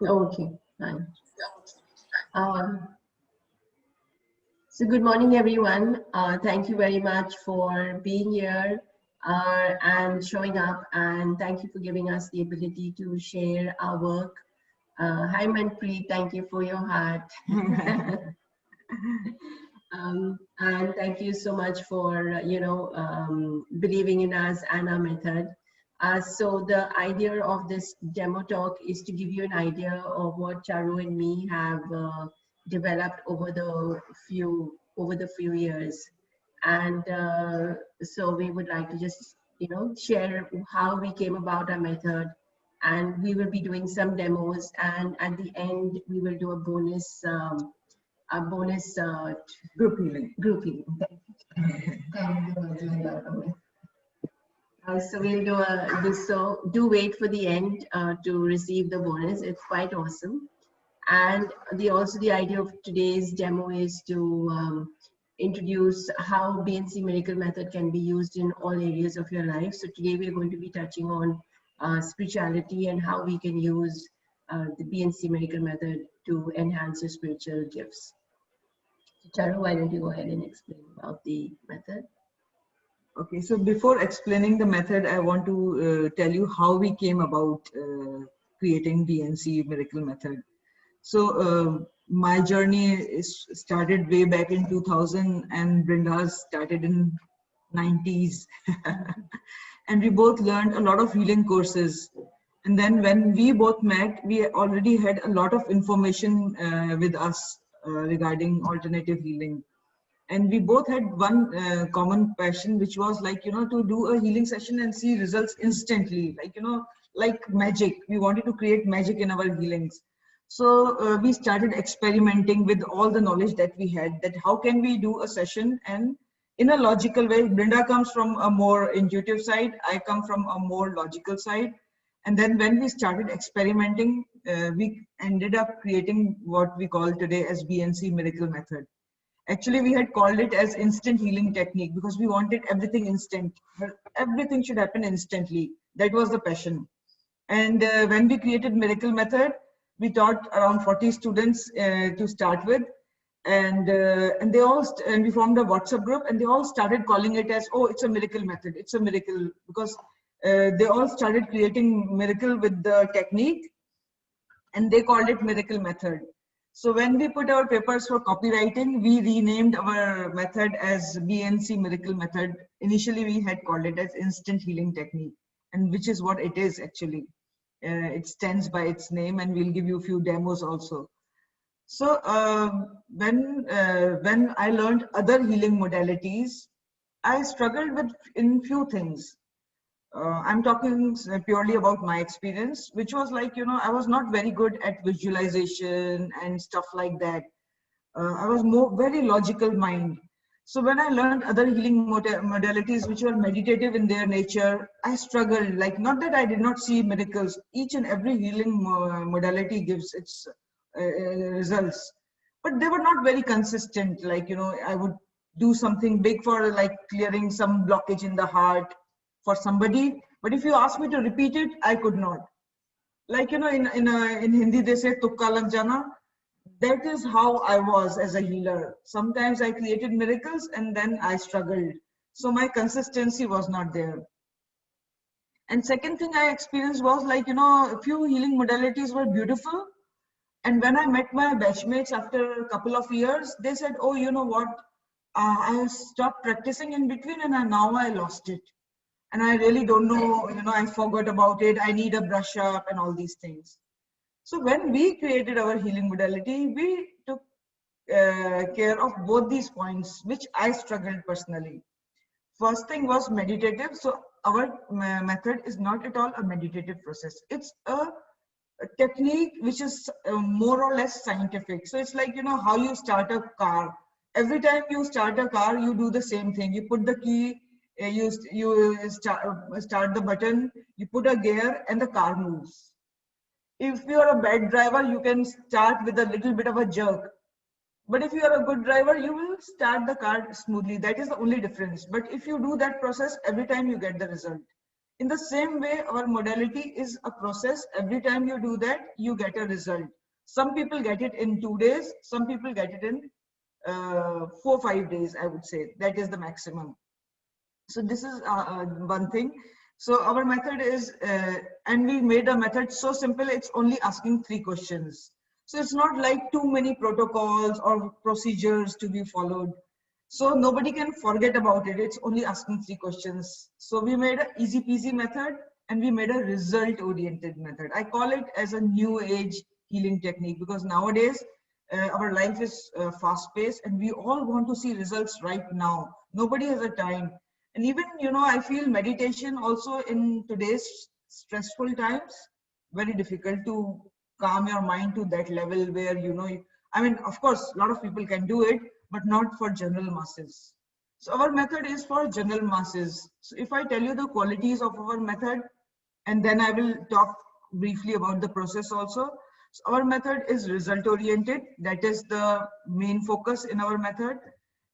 Okay, fine. Um, so good morning, everyone. Thank you very much for being here and showing up, and thank you for giving us the ability to share our work. Hi, Manpreet, thank you for your heart. And thank you so much for, believing in us and our method. So the idea of this demo talk is to give you an idea of what Charu and me have developed over the few years. And so we would like to just, share how we came about our method. And we will be doing some demos. And at the end, we will do a bonus group healing. Group healing. So we'll do so. Do wait for the end to receive the bonus. It's quite awesome. And the idea of today's demo is to introduce how B&C Miracle Method can be used in all areas of your life. So today we're going to be touching on spirituality and how we can use the B&C Miracle Method to enhance your spiritual gifts. Charu, why don't you go ahead and explain about the method? Okay, so before explaining the method, I want to tell you how we came about creating B&C Miracle Method. So my journey started way back in 2000 and Brinda's started in 90s. And we both learned a lot of healing courses. And then when we both met, we already had a lot of information with us regarding alternative healing. And we both had one common passion, which was like, to do a healing session and see results instantly, like magic. We wanted to create magic in our healings. So we started experimenting with all the knowledge that we had, that how can we do a session and in a logical way. Brinda comes from a more intuitive side. I come from a more logical side. And then when we started experimenting, we ended up creating what we call today as B&C Miracle Method. Actually, we had called it as instant healing technique because we wanted everything instant. Everything should happen instantly. That was the passion. And when we created Miracle Method, we taught around 40 students to start with. And they all, and we formed a WhatsApp group and they all started calling it as, oh, it's a miracle method. It's a miracle because they all started creating miracle with the technique and they called it Miracle Method. So when we put our papers for copywriting, we renamed our method as B&C Miracle Method. Initially, we had called it as Instant Healing Technique, and which is what it is actually. It stands by its name, and we'll give you a few demos also. So when I learned other healing modalities, I struggled with in few things. I'm talking purely about my experience, which was like, I was not very good at visualization and stuff like that. I was very logical mind. So when I learned other healing modalities, which were meditative in their nature, I struggled. Like, not that I did not see miracles. Each and every healing modality gives its results, but they were not very consistent. Like, I would do something big for like clearing some blockage in the heart for somebody, but if you ask me to repeat it, I could not. Like, in Hindi they say tukka lag jana. That is how I was as a healer. Sometimes I created miracles and then I struggled. So my consistency was not there. And second thing I experienced was like, a few healing modalities were beautiful. And when I met my batchmates after a couple of years, they said, oh, you know what? I stopped practicing in between and now I lost it. And I really don't know, I forgot about it. I need a brush up and all these things. So when we created our healing modality, we took care of both these points, which I struggled personally. First thing was meditative. So our method is not at all a meditative process. It's a technique which is more or less scientific. So it's like, how you start a car. Every time you start a car, you do the same thing. You put the key, you start the button, you put a gear and the car moves. If you are a bad driver, you can start with a little bit of a jerk. But if you are a good driver, you will start the car smoothly. That is the only difference. But if you do that process, every time you get the result. In the same way, our modality is a process. Every time you do that, you get a result. Some people get it in 2 days, some people get it in 4-5 days, I would say. That is the maximum. So this is one thing. So our method is, and we made a method so simple, it's only asking 3 questions. So it's not like too many protocols or procedures to be followed. So nobody can forget about it. It's only asking 3 questions. So we made an easy peasy method and we made a result oriented method. I call it as a new age healing technique because nowadays our life is fast paced and we all want to see results right now. Nobody has a time. And even, you know, I feel meditation also in today's stressful times, very difficult to calm your mind to that level where, you know, I mean, of course, a lot of people can do it, but not for general masses. So our method is for general masses. So if I tell you the qualities of our method, and then I will talk briefly about the process also. So our method is result oriented. That is the main focus in our method.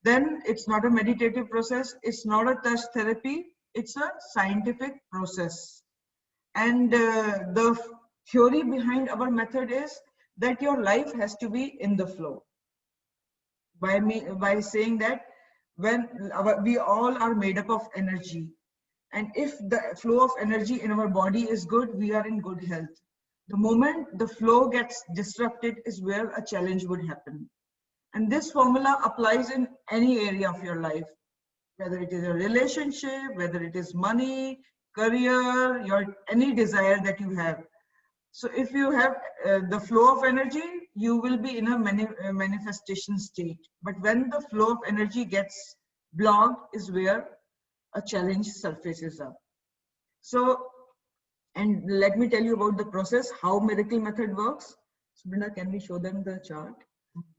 Then it's not a meditative process. It's not a touch therapy. It's a scientific process. And the theory behind our method is that your life has to be in the flow. By saying that we all are made up of energy, and if the flow of energy in our body is good, we are in good health. The moment the flow gets disrupted is where a challenge would happen. And this formula applies in any area of your life, whether it is a relationship, whether it is money, career, your any desire that you have. So if you have the flow of energy, you will be in a manifestation state. But when the flow of energy gets blocked is where a challenge surfaces up. So, and let me tell you about the process, how Miracle Method works. So Brenda, can we show them the chart?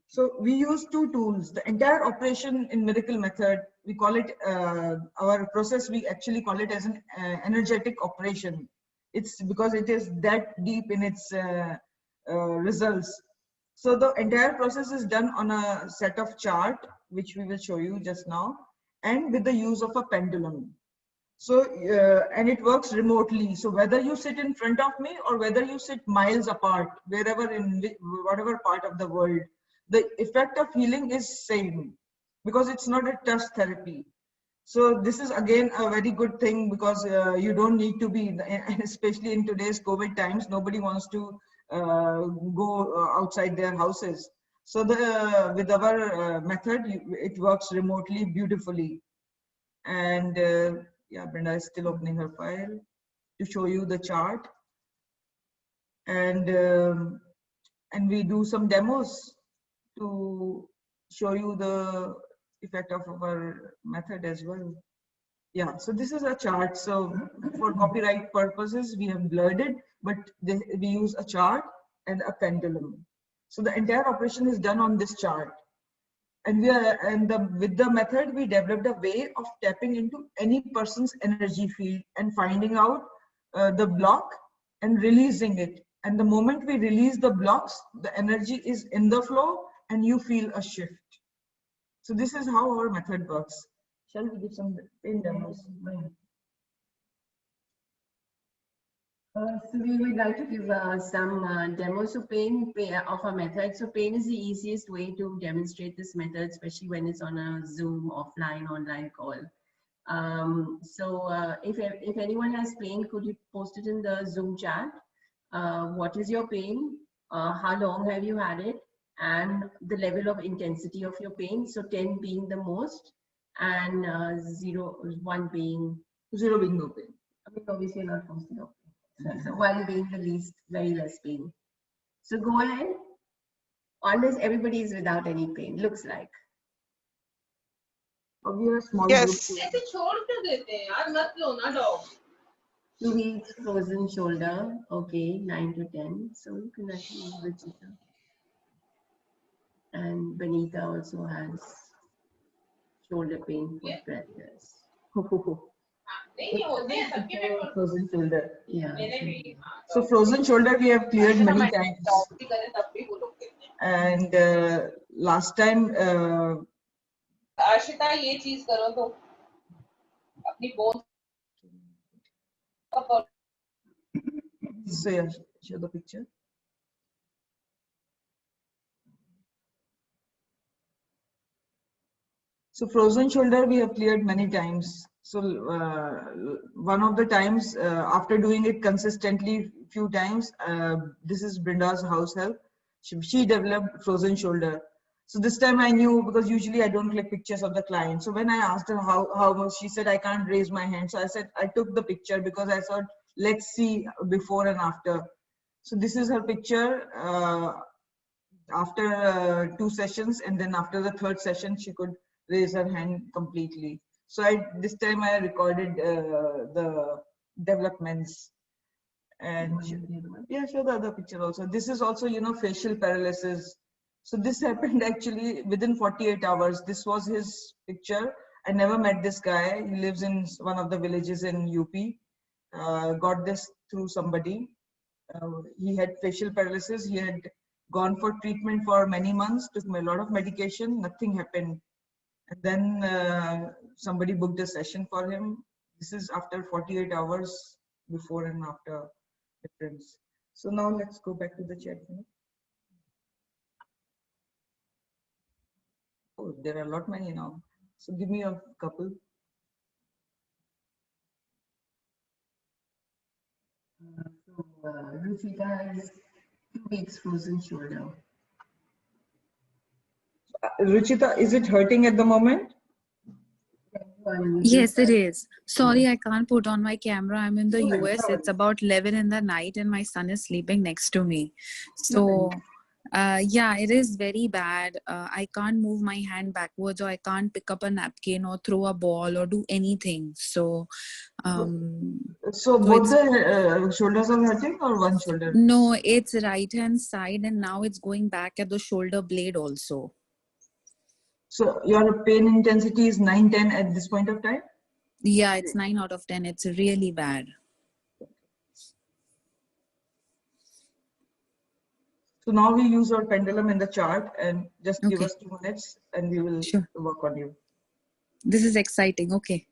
So we use 2 tools. The entire operation in Miracle Method, we call it, our process, we actually call it as an energetic operation. It's because it is that deep in its results. So the entire process is done on a set of chart, which we will show you just now, and with the use of a pendulum. So, and it works remotely. So whether you sit in front of me or whether you sit miles apart, wherever in whatever part of the world, the effect of healing is same because it's not a touch therapy. So this is again a very good thing because you don't need to be, and especially in today's COVID times, nobody wants to go outside their houses. So with our method, it works remotely beautifully. And yeah, Brenda is still opening her file to show you the chart. And we do some demos to show you the effect of our method as well. Yeah, so this is a chart. So for copyright purposes, we have blurred it, but we use a chart and a pendulum. So the entire operation is done on this chart. And with the method, we developed a way of tapping into any person's energy field and finding out the block and releasing it. And the moment we release the blocks, the energy is in the flow and you feel a shift. So this is how our method works. Shall we give some pain demos? So we would like to give some demos of pain of our method. So pain is the easiest way to demonstrate this method, especially when it's on a Zoom, offline, online call. If anyone has pain, could you post it in the Zoom chat? What is your pain? How long have you had it? And the level of intensity of your pain. So 10 being the most, and 1 being no pain. I mean, obviously you're not posting no pain. So 1 being the least, very less pain. So go ahead. On this, everybody is without any pain. Looks like. Yes. 2 weeks frozen shoulder. Okay, 9 to 10. So you can actually use Vijita. And Benita also has shoulder pain for breathless. Frozen shoulder. Yeah. So frozen shoulder we have cleared many times. And last time. Ashita ये चीज करो तो अपनी bone So yeah, show the picture. So frozen shoulder we have cleared many times. So one of the times after doing it consistently few times, this is Brinda's house help. She developed frozen shoulder. So this time I knew, because usually I don't click pictures of the client. So when I asked her how much, she said I can't raise my hand. So I said I took the picture because I thought let's see before and after. So this is her picture after two sessions, and then after the third session she could raise her hand completely. So this time I recorded the developments. And yeah, show the other picture also. This is also, facial paralysis. So this happened actually within 48 hours. This was his picture. I never met this guy. He lives in one of the villages in UP. Got this through somebody. He had facial paralysis. He had gone for treatment for many months, took a lot of medication, nothing happened. And then somebody booked a session for him. This is after 48 hours, before and after difference. So now let's go back to the chat. Oh, there are a lot many now. So give me a couple. Rufita is 2 weeks frozen shoulder. Ruchita, is it hurting at the moment? Yes, it is. Sorry, I can't put on my camera. I'm in the US. It's about 11 in the night and my son is sleeping next to me. So, yeah, it is very bad. I can't move my hand backwards, or I can't pick up a napkin or throw a ball or do anything. So Both it's, the shoulders are hurting, or one shoulder? no, it's right hand side and now it's going back at the shoulder blade also. So your pain intensity is 9, 10 at this point of time? Yeah, it's 9 out of 10. It's really bad. So now we use our pendulum in the chart, and just give Okay. us 2 minutes and we will Sure. work on you. This is exciting. Okay.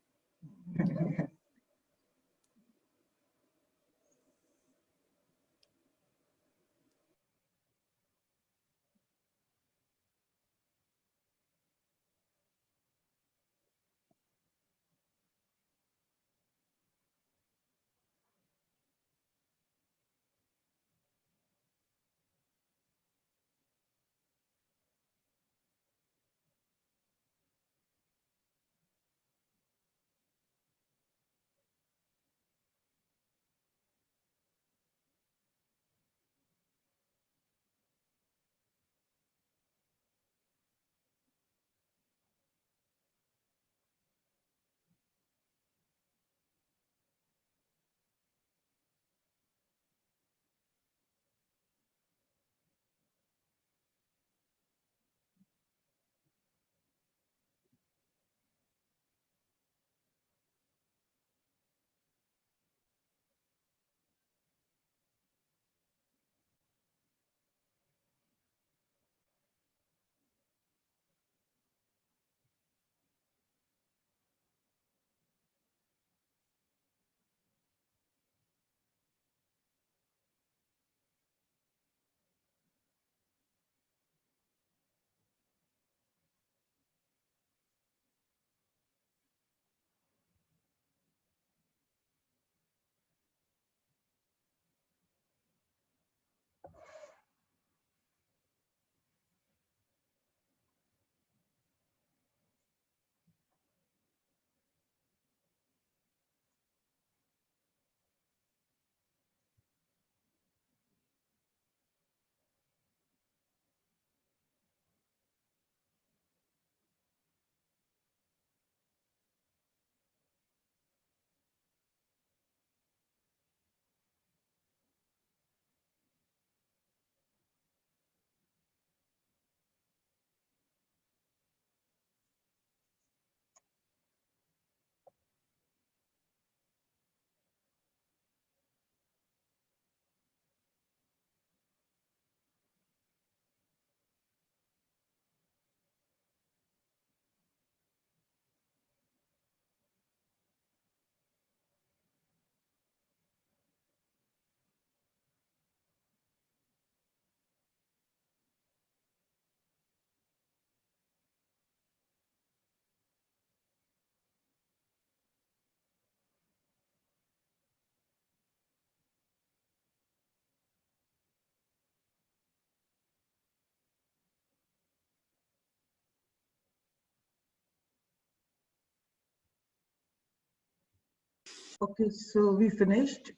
Okay, so we finished.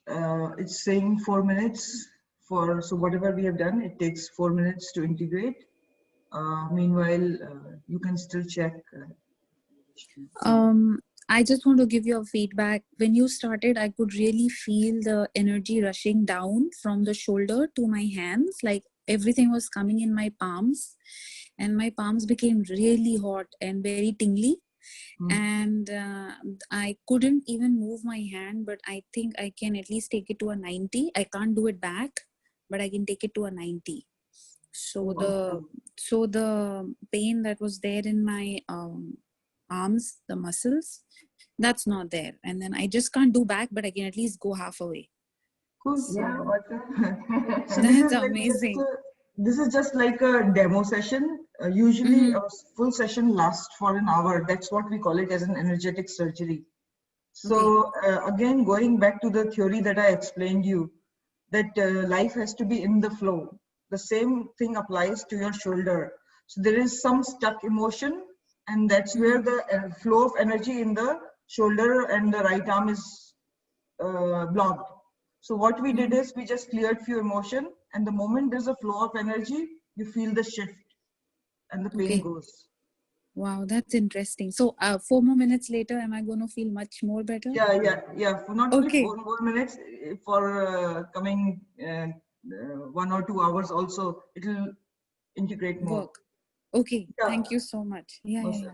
It's saying 4 minutes so whatever we have done, it takes 4 minutes to integrate. Meanwhile, you can still check. I just want to give you a feedback. When you started, I could really feel the energy rushing down from the shoulder to my hands. Like everything was coming in my palms, and my palms became really hot and very tingly. And I couldn't even move my hand, but I think I can at least take it to a 90. I can't do it back, but I can take it to a 90. So the pain that was there in my arms, the muscles, that's not there. And then I just can't do back, but I can at least go halfway. Cool. So So that's amazing. this is just like a demo session. Usually a full session lasts for an hour. That's what we call it as an energetic surgery. So again, going back to the theory that I explained you, that life has to be in the flow. The same thing applies to your shoulder. So there is some stuck emotion, and that's where the flow of energy in the shoulder and the right arm is blocked. So what we did is we just cleared few emotion, and the moment there's a flow of energy, you feel the shift and the pain goes. Wow, that's interesting. So 4 more minutes later, am I going to feel much more better? Yeah. For not only 4 minutes, for coming 1 or 2 hours also, it will integrate more. Okay, thank you so much. Yeah. So,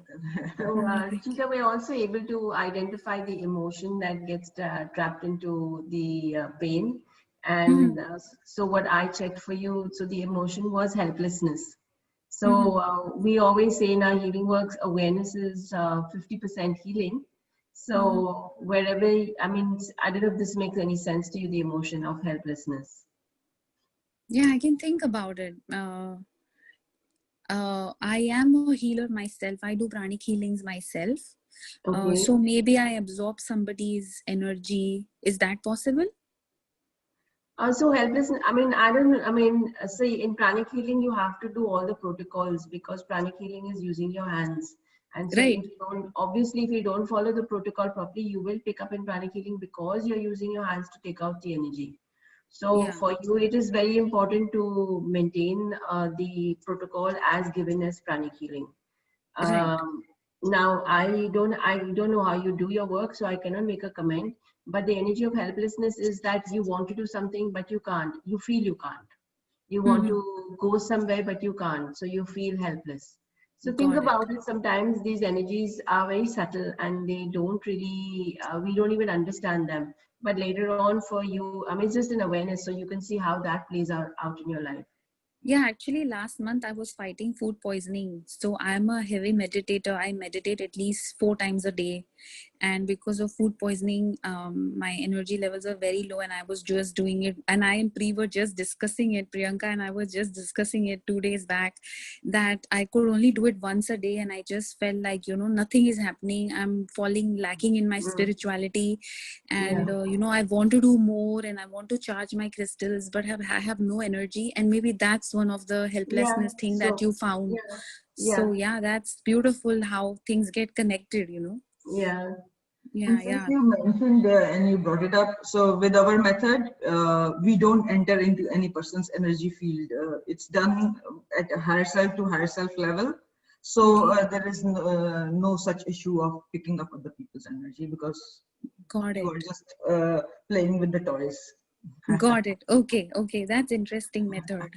Chika, we're also able to identify the emotion that gets trapped into the pain. And so what I checked for you, so the emotion was helplessness. So we always say in our healing works, awareness is 50% healing. So wherever, I mean, I don't know if this makes any sense to you, the emotion of helplessness. Yeah, I can think about it. I am a healer myself. I do pranic healings myself. So maybe I absorb somebody's energy. Is that possible? So helplessness, see, in pranic healing, you have to do all the protocols because pranic healing is using your hands. And so if you don't follow the protocol properly, you will pick up in pranic healing because you're using your hands to take out the energy. So for you, it is very important to maintain the protocol as given as pranic healing. Now, I don't know how you do your work, so I cannot make a comment. But the energy of helplessness is that you want to do something, but you can't. You feel you can't. You want to go somewhere, but you can't. So you feel helpless. So think about it. Sometimes these energies are very subtle and they don't really, we don't even understand them. But later on for you, I mean, it's just an awareness. So you can see how that plays out in your life. Yeah, actually last month I was fighting food poisoning. So I'm a heavy meditator. I meditate at least 4 times a day. And because of food poisoning, my energy levels are very low and I was just doing it. And I and Pri were just discussing it, Priyanka and I was just discussing it 2 days back, that I could only do it once a day. And I just felt like, nothing is happening. I'm lacking in my spirituality. And, I want to do more and I want to charge my crystals, but I have no energy. And maybe that's one of the helplessness thing that you found. So yeah, that's beautiful how things get connected, Yeah. Since you mentioned and you brought it up, so with our method, we don't enter into any person's energy field. It's done at a higher self to higher self level. So there is no such issue of picking up other people's energy because you are just playing with the toys. Got it. Okay. That's interesting method.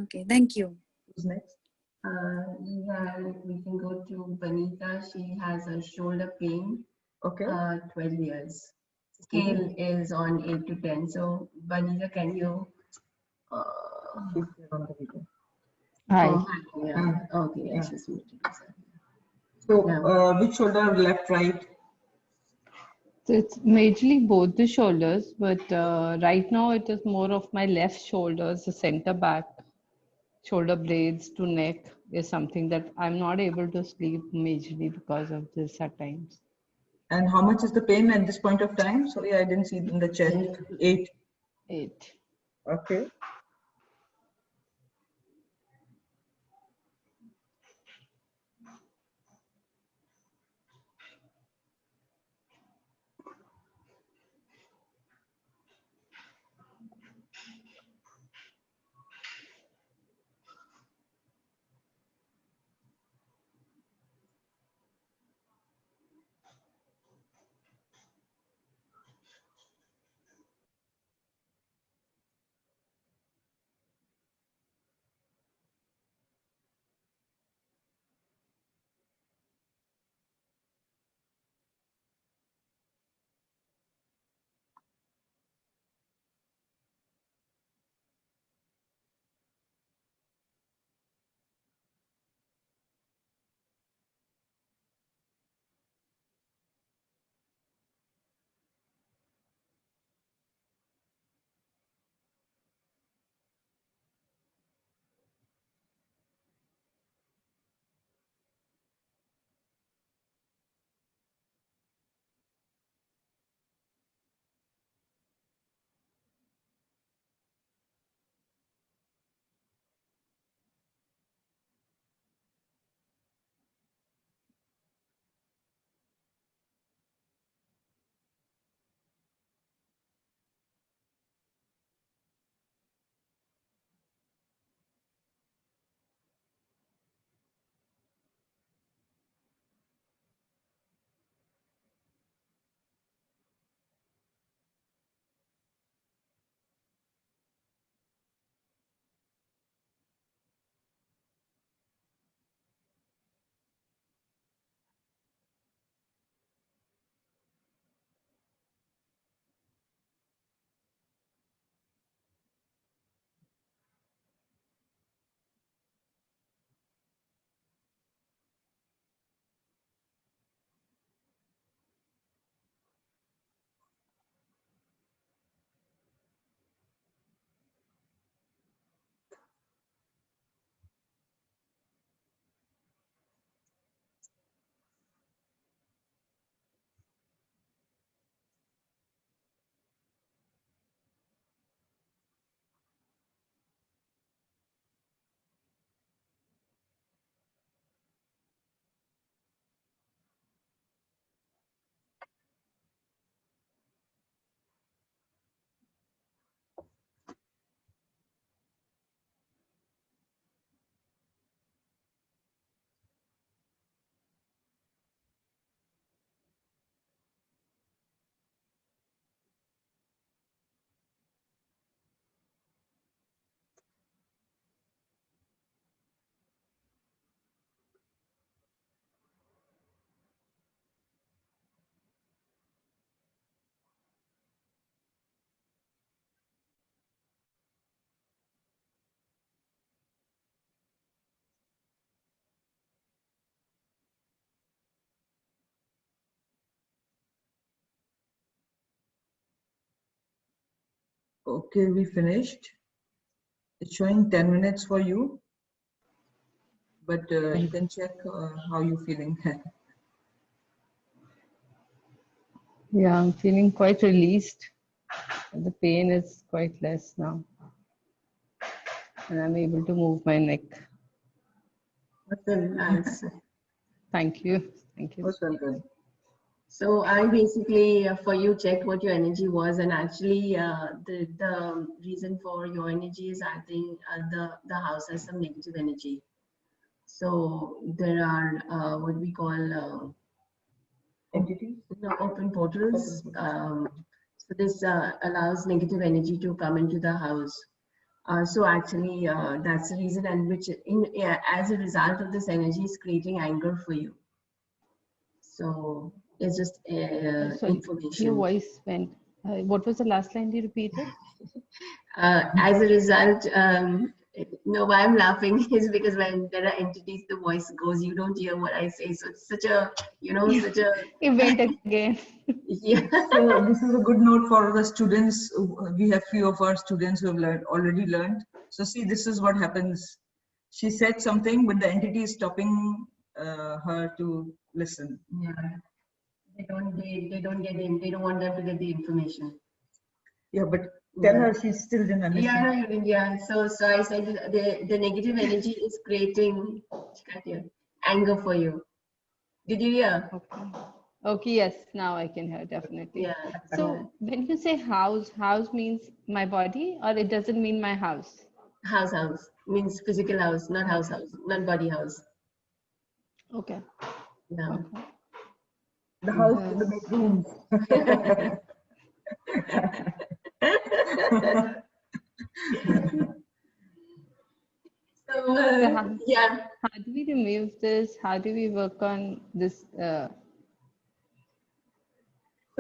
Okay, thank you. Who's next? We can go to Vanita. She has a shoulder pain. 12 years. Scale is on 8 to 10. So, Vanita, can you? Hi. Okay. Yeah. So, which shoulder, left, right? So it's majorly both the shoulders, but right now it is more of my left shoulders, the center back, shoulder blades to neck is something that I'm not able to sleep majorly because of this at times. And how much is the pain at this point of time? Sorry, I didn't see in the chat. 8. 8. Okay. Okay, we finished. It's showing 10 minutes for you, but you can check how you're feeling. Yeah, I'm feeling quite released. The pain is quite less now. And I'm able to move my neck. Awesome, nice. Thank you. Thank you. Awesome, good. So I basically, for you, checked what your energy was, and actually, the reason for your energy is I think the house has some negative energy. So there are what we call Entity? open portals. So this allows negative energy to come into the house. So actually, that's the reason, and which as a result of this energy is creating anger for you. So it's just Sorry, your information. voice went. What was the last line you repeated? As a result, no, why I'm laughing is because when there are entities, the voice goes, you don't hear what I say. So it's such a, such a, It went again. yeah. So this is a good note for the students. We have few of our students who have already learned. So see, this is what happens. She said something, but the entity is stopping her to listen. Yeah. They don't get in. They don't want them to get the information. Yeah, but tell Yeah. her she still didn't understand. Yeah, no, yeah. So I said the negative energy is creating anger for you. Did you hear? Okay. Okay, yes, now I can hear definitely. Yeah. So when you say house, house means my body or it doesn't mean my house? House means physical house, not house, not body house. Okay. Yeah. Okay. The house, Yes. the bedrooms. So So how, yeah. how do we remove this? How do we work on this? So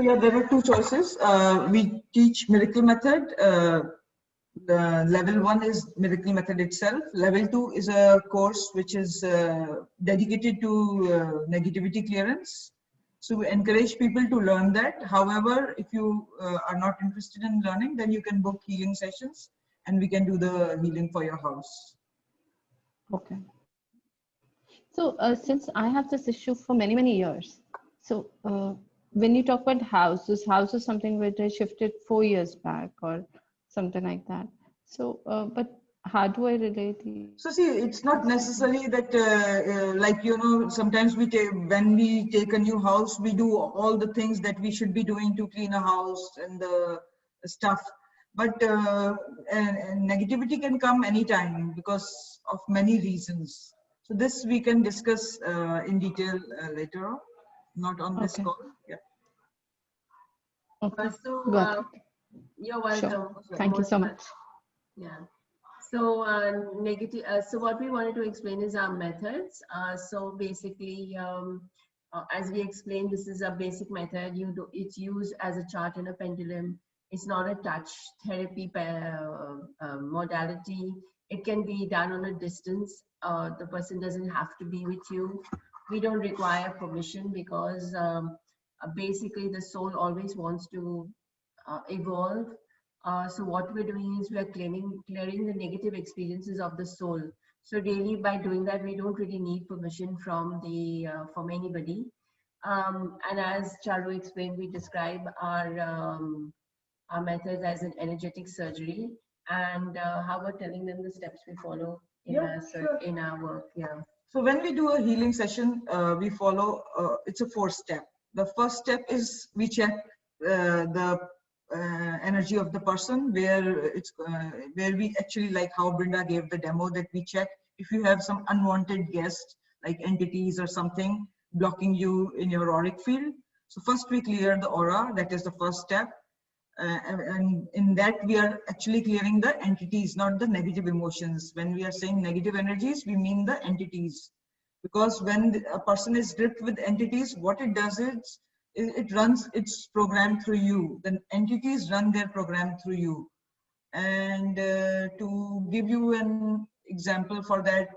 yeah, there are two choices. We teach Miracle Method. The level 1 is Miracle Method itself. Level 2 is a course which is dedicated to negativity clearance. So we encourage people to learn that. However, if you are not interested in learning, then you can book healing sessions and we can do the healing for your house. Okay. So since I have this issue for many, many years, so when you talk about house is something which I shifted 4 years back or something like that. So, but how do I relate? So see, it's not necessary that like, sometimes when we take a new house, we do all the things that we should be doing to clean a house and the stuff. But and negativity can come anytime because of many reasons. So this we can discuss in detail later on, not on this Okay. call. Yeah. Okay. So Got it. you're Sure. welcome. Thank you Most so welcome. much. Yeah. So negative. So what we wanted to explain is our methods. So basically, as we explained, this is a basic method. It's used as a chart and a pendulum. It's not a touch therapy modality. It can be done on a distance. The person doesn't have to be with you. We don't require permission because basically the soul always wants to evolve. So what we're doing is we're clearing the negative experiences of the soul. So really, by doing that, we don't really need permission from from anybody. And as Charu explained, we describe our methods as an energetic surgery, and how we're telling them the steps we follow in our work. Yeah. So when we do a healing session, we follow, it's a 4-step. The first step is we check the energy of the person, where we actually, like how Brinda gave the demo, that we check if you have some unwanted guests, like entities or something blocking you in your auric field. So first we clear the aura, that is the first step. And in that we are actually clearing the entities, not the negative emotions. When we are saying negative energies, we mean the entities, because when a person is gripped with entities, what it does is it runs its program through you. The entities run their program through you. And to give you an example for that,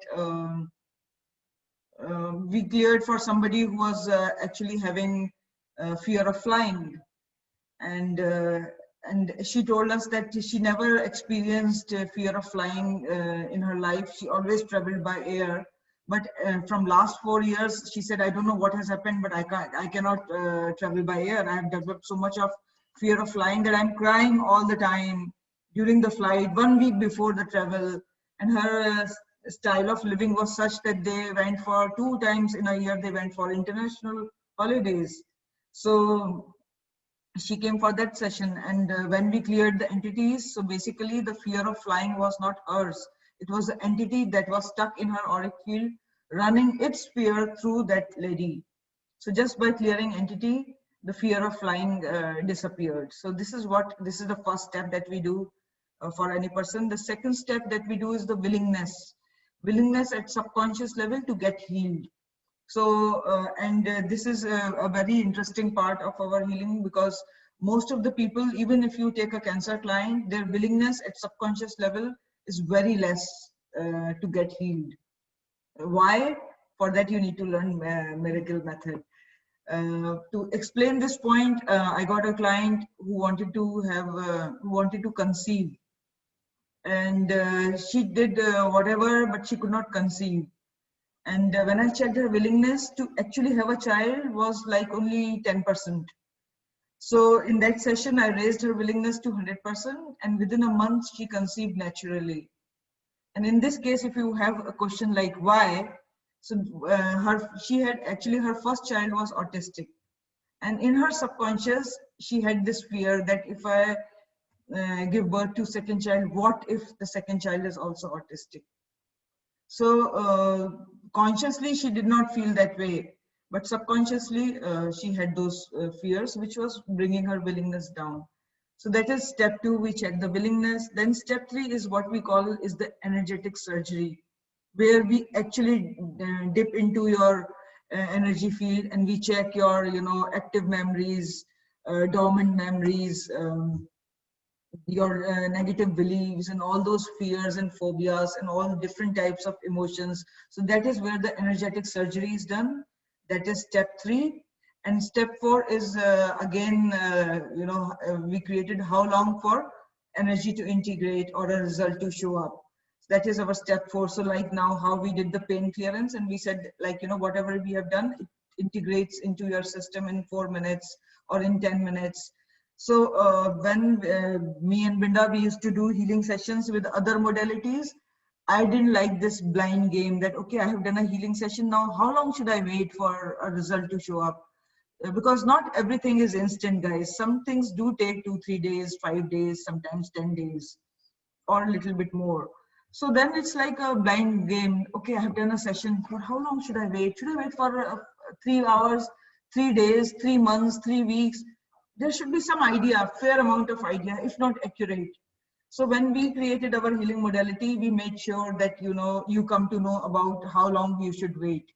we cleared for somebody who was actually having fear of flying. And and she told us that she never experienced fear of flying in her life. She always traveled by air. But from last 4 years, she said, I don't know what has happened, but I cannot travel by air. I have developed so much of fear of flying that I'm crying all the time during the flight, 1 week before the travel. And her style of living was such that they went for 2 times in a year, they went for international holidays. So she came for that session, and when we cleared the entities, so basically the fear of flying was not hers. It was the entity that was stuck in her auric field, running its fear through that lady. So just by clearing entity, the fear of flying disappeared. So this is the first step that we do for any person. The second step that we do is the willingness at subconscious level to get healed. So, this is a very interesting part of our healing, because most of the people, even if you take a cancer client, their willingness at subconscious level is very less to get healed. Why? For that, you need to learn Miracle Method. To explain this point, I got a client who wanted to conceive, and she did whatever, but she could not conceive. And when I checked her willingness to actually have a child was like only 10%. So in that session, I raised her willingness to 100%, and within a month, she conceived naturally. And in this case, if you have a question like why, so her first child was autistic. And in her subconscious, she had this fear that if I give birth to second child, what if the second child is also autistic? So consciously, she did not feel that way, but subconsciously, she had those fears, which was bringing her willingness down. So that is step 2, we check the willingness. Then step 3 is what we call is the energetic surgery, where we actually dip into your energy field and we check your, active memories, dormant memories, your negative beliefs and all those fears and phobias and all different types of emotions. So that is where the energetic surgery is done. That is step 3. And step 4 is we created how long for energy to integrate or a result to show up. So that is our step 4. So like now how we did the pain clearance, and we said whatever we have done, it integrates into your system in 4 minutes or in 10 minutes. So when me and Brinda, we used to do healing sessions with other modalities, I didn't like this blind game that, okay, I have done a healing session. Now, how long should I wait for a result to show up? Because not everything is instant, guys. Some things do take 2-3 days, 5 days, sometimes 10 days, or a little bit more. So then it's like a blind game. Okay, I have done a session. For how long should I wait? Should I wait for 3 hours, 3 days, 3 months, 3 weeks? There should be some idea, fair amount of idea, if not accurate. So when we created our healing modality, we made sure that you come to know about how long you should wait.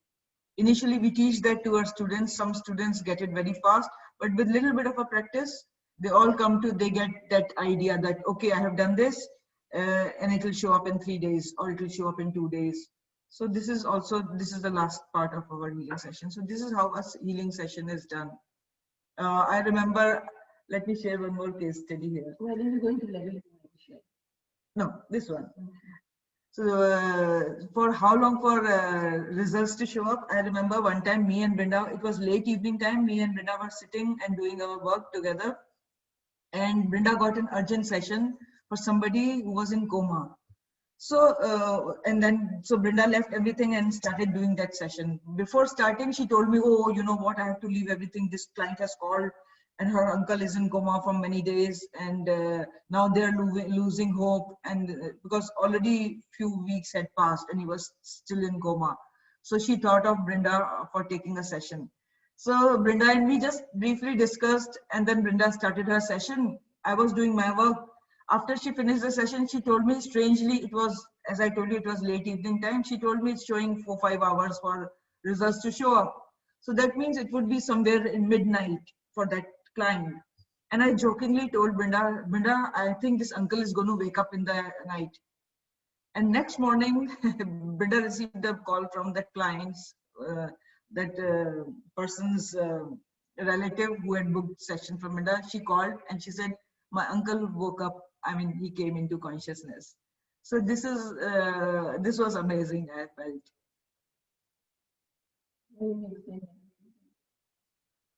Initially, we teach that to our students. Some students get it very fast, but with little bit of a practice, they get that idea that, okay, I have done this, and it will show up in 3 days, or it will show up in 2 days. So this is the last part of our healing session. So this is how a healing session is done. I remember, let me share one more case study here. Why don't you go into level? No, this one. So for how long for results to show up, I remember one time me and Brinda, it was late evening time, me and Brinda were sitting and doing our work together. And Brinda got an urgent session for somebody who was in coma. So, so Brinda left everything and started doing that session. Before starting, she told me, oh, you know what, I have to leave everything. This client has called and her uncle is in coma for many days. And now they're losing hope. And because already few weeks had passed and he was still in coma. So she thought of Brinda for taking a session. So Brinda and we just briefly discussed, and then Brinda started her session. I was doing my work. After she finished the session, she told me, strangely, it was, as I told you, it was late evening time. She told me it's showing 4-5 hours for results to show up. So that means it would be somewhere in midnight for that client. And I jokingly told Brinda, I think this uncle is going to wake up in the night. And next morning, Brinda received a call from that client's, person's relative who had booked session from Brinda. She called and she said, my uncle woke up. I mean, he came into consciousness. So this was amazing, I felt.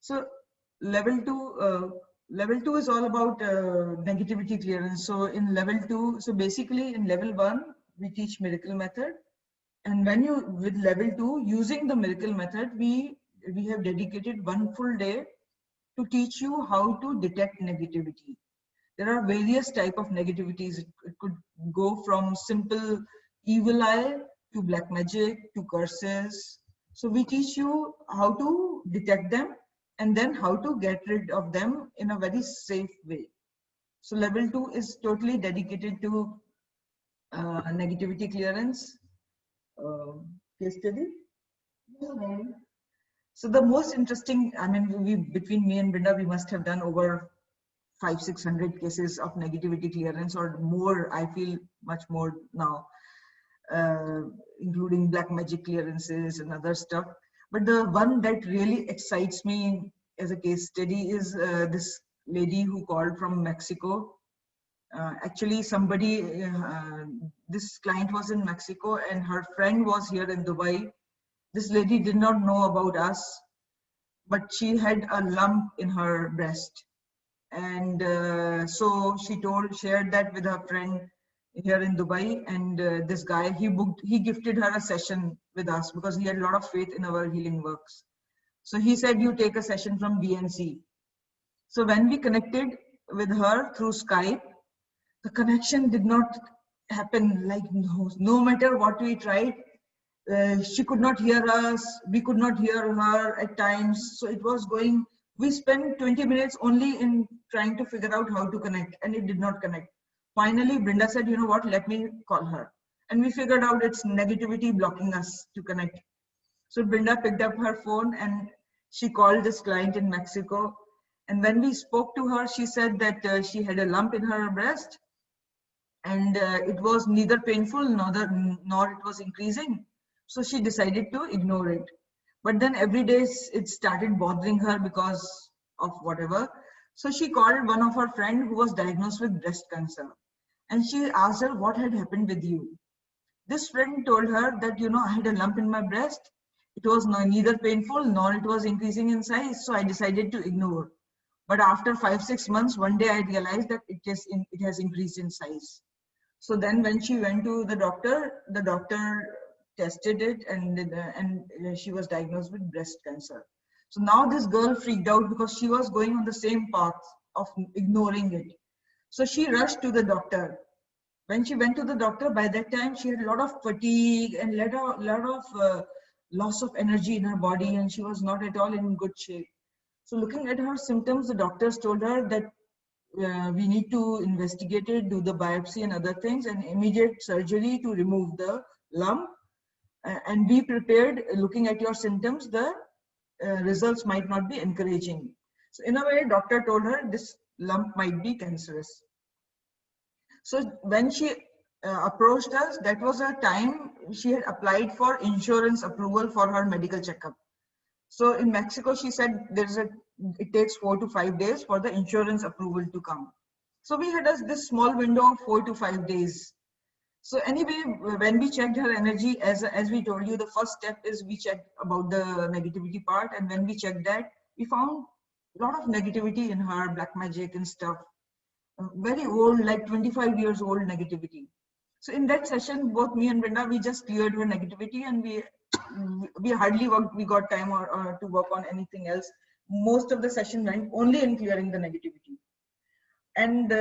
So level two is all about negativity clearance. So in level two, so basically in level one, we teach miracle method. And when you, with level two, using the miracle method, we have dedicated one full day to teach you how to detect negativity. There are various type of negativities. It could go from simple evil eye to black magic to curses. So we teach you how to detect them and then how to get rid of them in a very safe way. So level two is totally dedicated to negativity clearance. Case study. So the most interesting, I mean, between me and Brenda, we must have done over 500-600 cases of negativity clearance or more. I feel much more now, including black magic clearances and other stuff. But the one that really excites me as a case study is this lady who called from Mexico. Actually, this client was in Mexico and her friend was here in Dubai. This lady did not know about us, but she had a lump in her breast. And so she shared that with her friend here in Dubai. And this guy, he gifted her a session with us because he had a lot of faith in our healing works. So he said, you take a session from B&C. So when we connected with her through Skype, the connection did not happen. Like no matter what we tried, she could not hear us, we could not hear her at times. So it was going, we spent 20 minutes only in trying to figure out how to connect, and it did not connect. Finally, Brenda said, you know what, let me call her. And we figured out it's negativity blocking us to connect. So Brenda picked up her phone and she called this client in Mexico. And when we spoke to her, she said that she had a lump in her breast, and it was neither painful nor it was increasing. So she decided to ignore it. But then every day it started bothering her because of whatever. So she called one of her friends who was diagnosed with breast cancer. And she asked her what had happened with you. This friend told her that, you know, I had a lump in my breast. It was neither painful nor it was increasing in size. So I decided to ignore. But after 5-6 months, one day I realized that it has increased in size. So then when she went to the doctor tested it, and she was diagnosed with breast cancer. So now this girl freaked out because she was going on the same path of ignoring it. So she rushed to the doctor. When she went to the doctor, by that time she had a lot of fatigue and a lot of loss of energy in her body, and she was not at all in good shape. So looking at her symptoms, the doctors told her that we need to investigate it, do the biopsy and other things, and immediate surgery to remove the lump. And be prepared, looking at your symptoms, the results might not be encouraging. So in a way, doctor told her this lump might be cancerous. So when she approached us, that was a time she had applied for insurance approval for her medical checkup. So in Mexico, she said it takes 4 to 5 days for the insurance approval to come. So we had this small window of 4 to 5 days. So anyway, when we checked her energy, as we told you, the first step is we checked about the negativity part. And when we checked that, we found a lot of negativity in her, black magic and stuff. Very old, like 25 years old negativity. So in that session, both me and Brenda, we just cleared her negativity, and we hardly got time or to work on anything else. Most of the session went only in clearing the negativity. And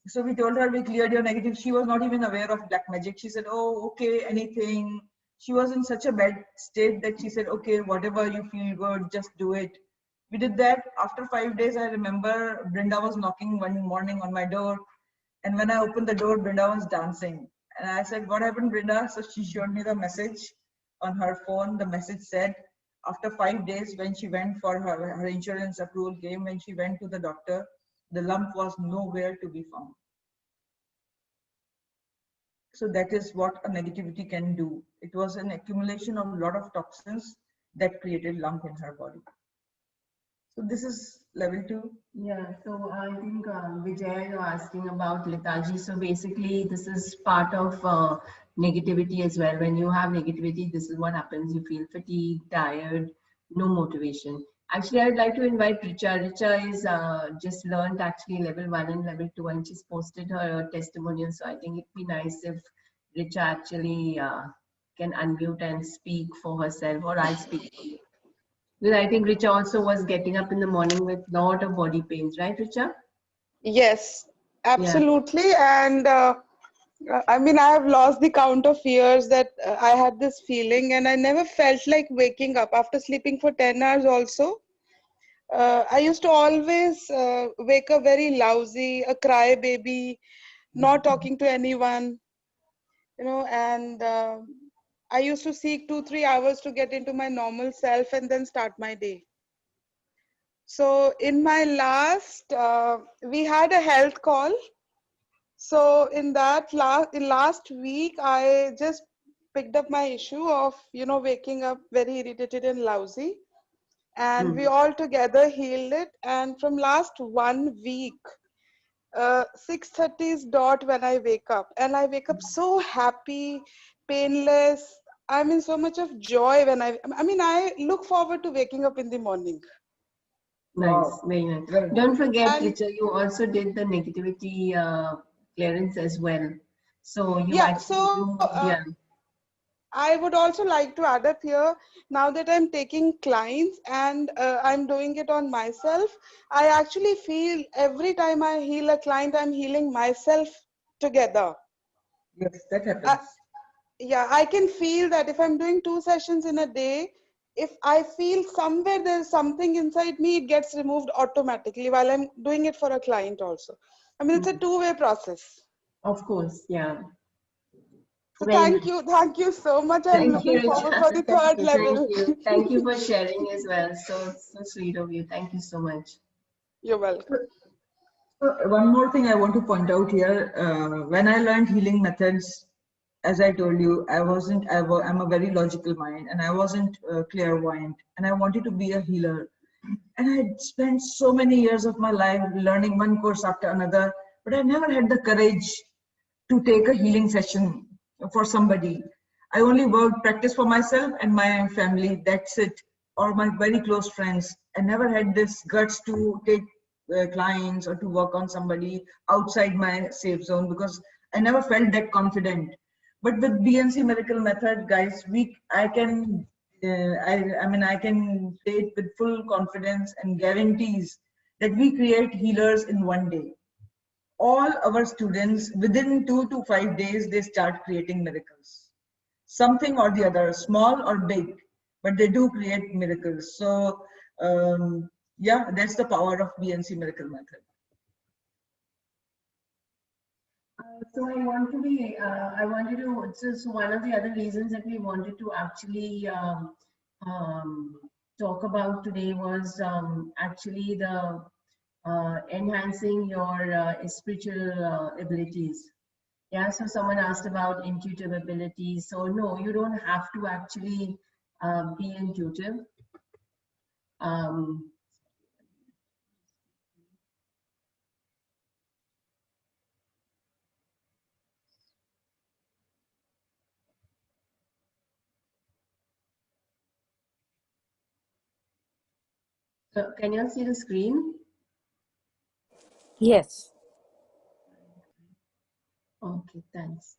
so we told her we cleared your negative. She was not even aware of black magic. She said, oh, okay, anything. She was in such a bad state that she said, okay, whatever you feel good, just do it. We did that. After 5 days, I remember Brenda was knocking one morning on my door. And when I opened the door, Brenda was dancing. And I said, what happened, Brenda? So she showed me the message on her phone. The message said, after 5 days, when she went for her insurance approval came, when she went to the doctor, the lump was nowhere to be found. So that is what a negativity can do. It was an accumulation of a lot of toxins that created lump in her body. So this is level 2. Yeah, so I think Vijay, you're asking about lethargy. So basically, this is part of negativity as well. When you have negativity, this is what happens. You feel fatigued, tired, no motivation. Actually, I'd like to invite Richa. Richa is just learned actually level 1 and level 2, and she's posted her testimonial. So I think it'd be nice if Richa actually can unmute and speak for herself, or I'll speak for you. Because I think Richa also was getting up in the morning with lot of body pains, right, Richa? Yes, Yeah. absolutely. And I mean, I have lost the count of years that I had this feeling, and I never felt like waking up after sleeping for 10 hours also. I used to always wake up very lousy, a crybaby, not talking to anyone, and I used to seek 2, 3 hours to get into my normal self and then start my day. So in my we had a health call. So in that last week, I just picked up my issue of, waking up very irritated and lousy. And we all together healed it. And from last 1 week, 6:30 is dot when I wake up. And I wake up so happy, painless. I'm in so much of joy when I look forward to waking up in the morning. Nice, Wow. very nice. Right. Don't forget, And Richa, you also did the negativity clearance as well. So you yeah, actually so do, yeah. I would also like to add up here, now that I'm taking clients and I'm doing it on myself, I actually feel every time I heal a client, I'm healing myself together. Yes, that I, happens. yeah, I can feel that if I'm doing 2 sessions in a day, if I feel somewhere there's something inside me, it gets removed automatically while I'm doing it for a client also. I mean, it's a two-way process. Of course, yeah. So Very nice. thank you so much. I'm Thank you, looking forward Richa. for the third Thank level. you. Thank you for sharing as well. So sweet of you. Thank you so much. You're welcome. So one more thing I want to point out here, when I learned healing methods, as I told you, I'm a very logical mind and I wasn't clairvoyant and I wanted to be a healer. And I had spent so many years of my life learning one course after another, but I never had the courage to take a healing session for somebody. I only worked practice for myself and my family, that's it, or my very close friends. I never had this guts to take clients or to work on somebody outside my safe zone because I never felt that confident. But with B&C Miracle Method, guys, I can I can say it with full confidence and guarantees that we create healers in one day. All our students, within 2 to 5 days, they start creating miracles. Something or the other, small or big, but they do create miracles. So, yeah, that's the power of B&C Miracle Method. So I wanted to, so one of the other reasons that we wanted to actually um, talk about today was actually the enhancing your spiritual abilities. Yeah, so someone asked about intuitive abilities. So no, you don't have to actually be intuitive. Um, so can you see the screen? Yes. Okay, thanks.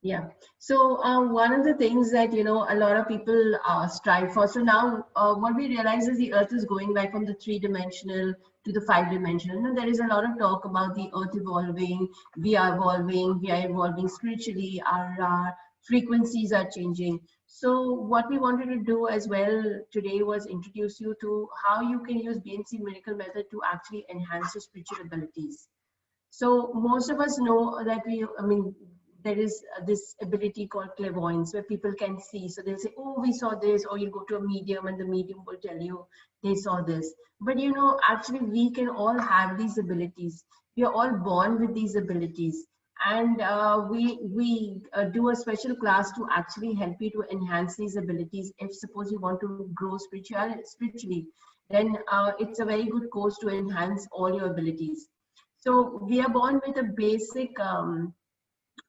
Yeah. So one of the things that a lot of people strive for. So now what we realize is the Earth is going back from the 3-dimensional to the 5-dimensional. Now there is a lot of talk about the Earth evolving. We are evolving spiritually. Our frequencies are changing. So what we wanted to do as well today was introduce you to how you can use B&C Miracle Method to actually enhance your spiritual abilities. So most of us know that there is this ability called clairvoyance where people can see. So they'll say, oh, we saw this, or you go to a medium and the medium will tell you they saw this. But actually we can all have these abilities. We are all born with these abilities. And we do a special class to actually help you to enhance these abilities if suppose you want to grow spiritually. then it's a very good course to enhance all your abilities. So we are born with a basic,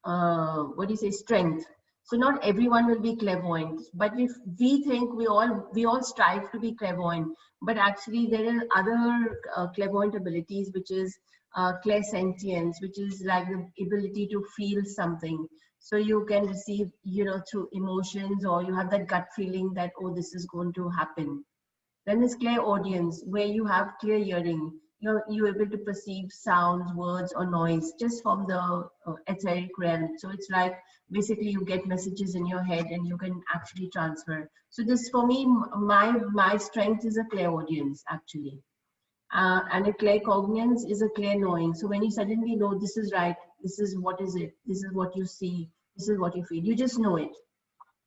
what do you say, strength. So not everyone will be clairvoyant, but if we think we all strive to be clairvoyant, but actually there are other clairvoyant abilities, which is clairsentience, which is like the ability to feel something. So you can receive, through emotions, or you have that gut feeling that, oh, this is going to happen. Then there's clairaudience, where you have clear hearing. You're able to perceive sounds, words, or noise just from the etheric realm. So it's like basically you get messages in your head and you can actually transfer. So this, for me, my strength is a clairaudience actually, and a claircognizance is a clear knowing. So when you suddenly know this is right, this is what is it, this is what you see, this is what you feel, you just know it.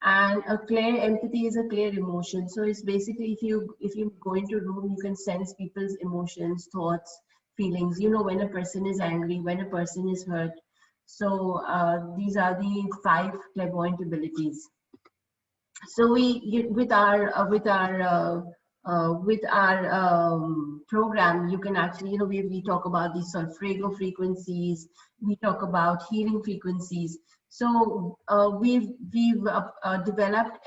And a clear empathy is a clear emotion. So it's basically, if you go into a room, you can sense people's emotions, thoughts, feelings. You know when a person is angry, when a person is hurt. So these are the 5 clairvoyant abilities. So with our program, you can actually, we talk about the solfeggio frequencies, we talk about healing frequencies. So we've developed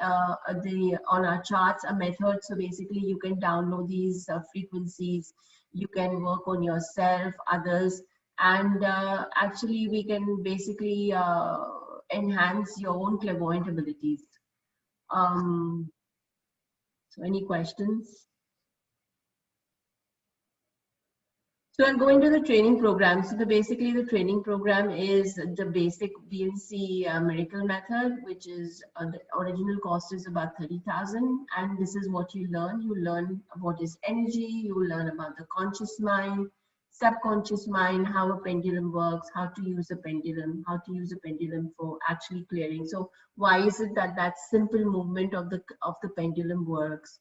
on our charts a method. So basically you can download these frequencies, you can work on yourself, others, and actually we can basically enhance your own clairvoyant abilities. So any questions? So I'll go into the training program. So basically the training program is the basic B&C Miracle Method, which is the original cost is about 30,000. And this is what you learn. You learn what is energy. You learn about the conscious mind, subconscious mind, how a pendulum works, how to use a pendulum, for actually clearing. So why is it that simple movement of the pendulum works,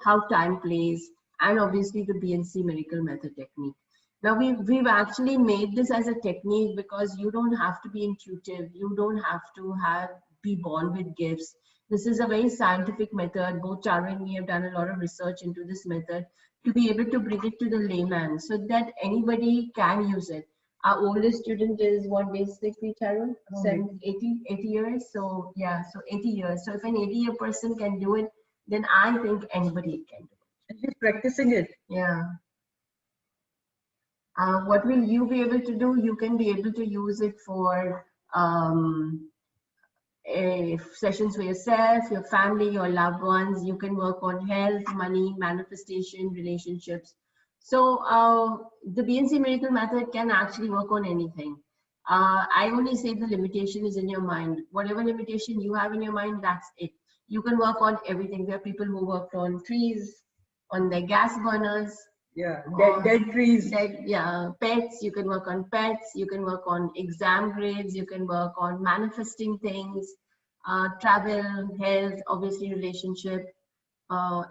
how time plays, and obviously the B&C Miracle Method technique. Now we've actually made this as a technique because you don't have to be intuitive. You don't have to be born with gifts. This is a very scientific method. Both Charu and me have done a lot of research into this method to be able to bring it to the layman so that anybody can use it. Our oldest student is what, basically, Charu? 80 years. So yeah, so 80 years. So if an 80-year person can do it, then I think anybody can do it. And she's practicing it. Yeah. What will you be able to do? You can be able to use it for sessions for yourself, your family, your loved ones. You can work on health, money, manifestation, relationships. So the B&C Miracle Method can actually work on anything. I only say the limitation is in your mind. Whatever limitation you have in your mind, that's it. You can work on everything. There are people who worked on trees, on their gas burners. Yeah, dead trees. Pets, you can work on pets, you can work on exam grades, you can work on manifesting things, travel, health, obviously relationship,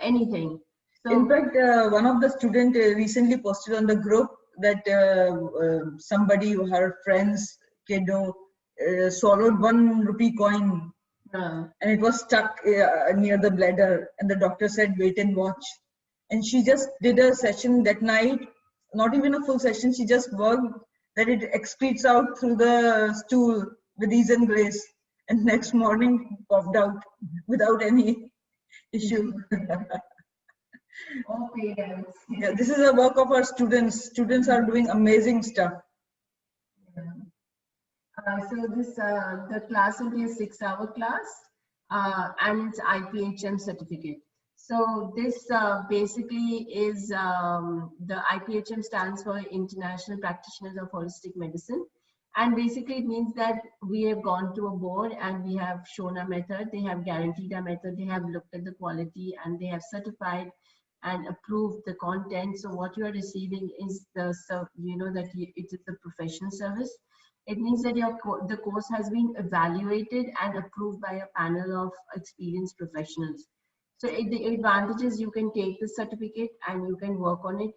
anything. So, in fact, one of the students recently posted on the group that somebody, her friend's kid, swallowed 1 rupee coin and it was stuck near the bladder, and the doctor said, wait and watch. And she just did a session that night, not even a full session, she just worked that it excretes out through the stool with ease and grace, and next morning popped out without any issue. Yeah, this is a work of our students. Students are doing amazing stuff. So the class will be a 6-hour class, and it's IPHM certificate. So this basically is the IPHM stands for International Practitioners of Holistic Medicine. And basically it means that we have gone to a board and we have shown our method, they have guaranteed our method, they have looked at the quality, and they have certified and approved the content. So what you are receiving is that it is a professional service. It means that the course has been evaluated and approved by a panel of experienced professionals. So the advantage is you can take the certificate and you can work on it.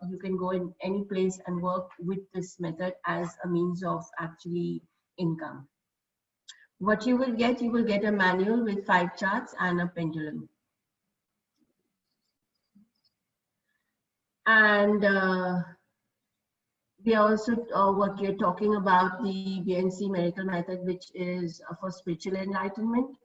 You can go in any place and work with this method as a means of actually income. What you will get a manual with 5 charts and a pendulum. And we are also talking about the B&C Miracle Method, which is for spiritual enlightenment.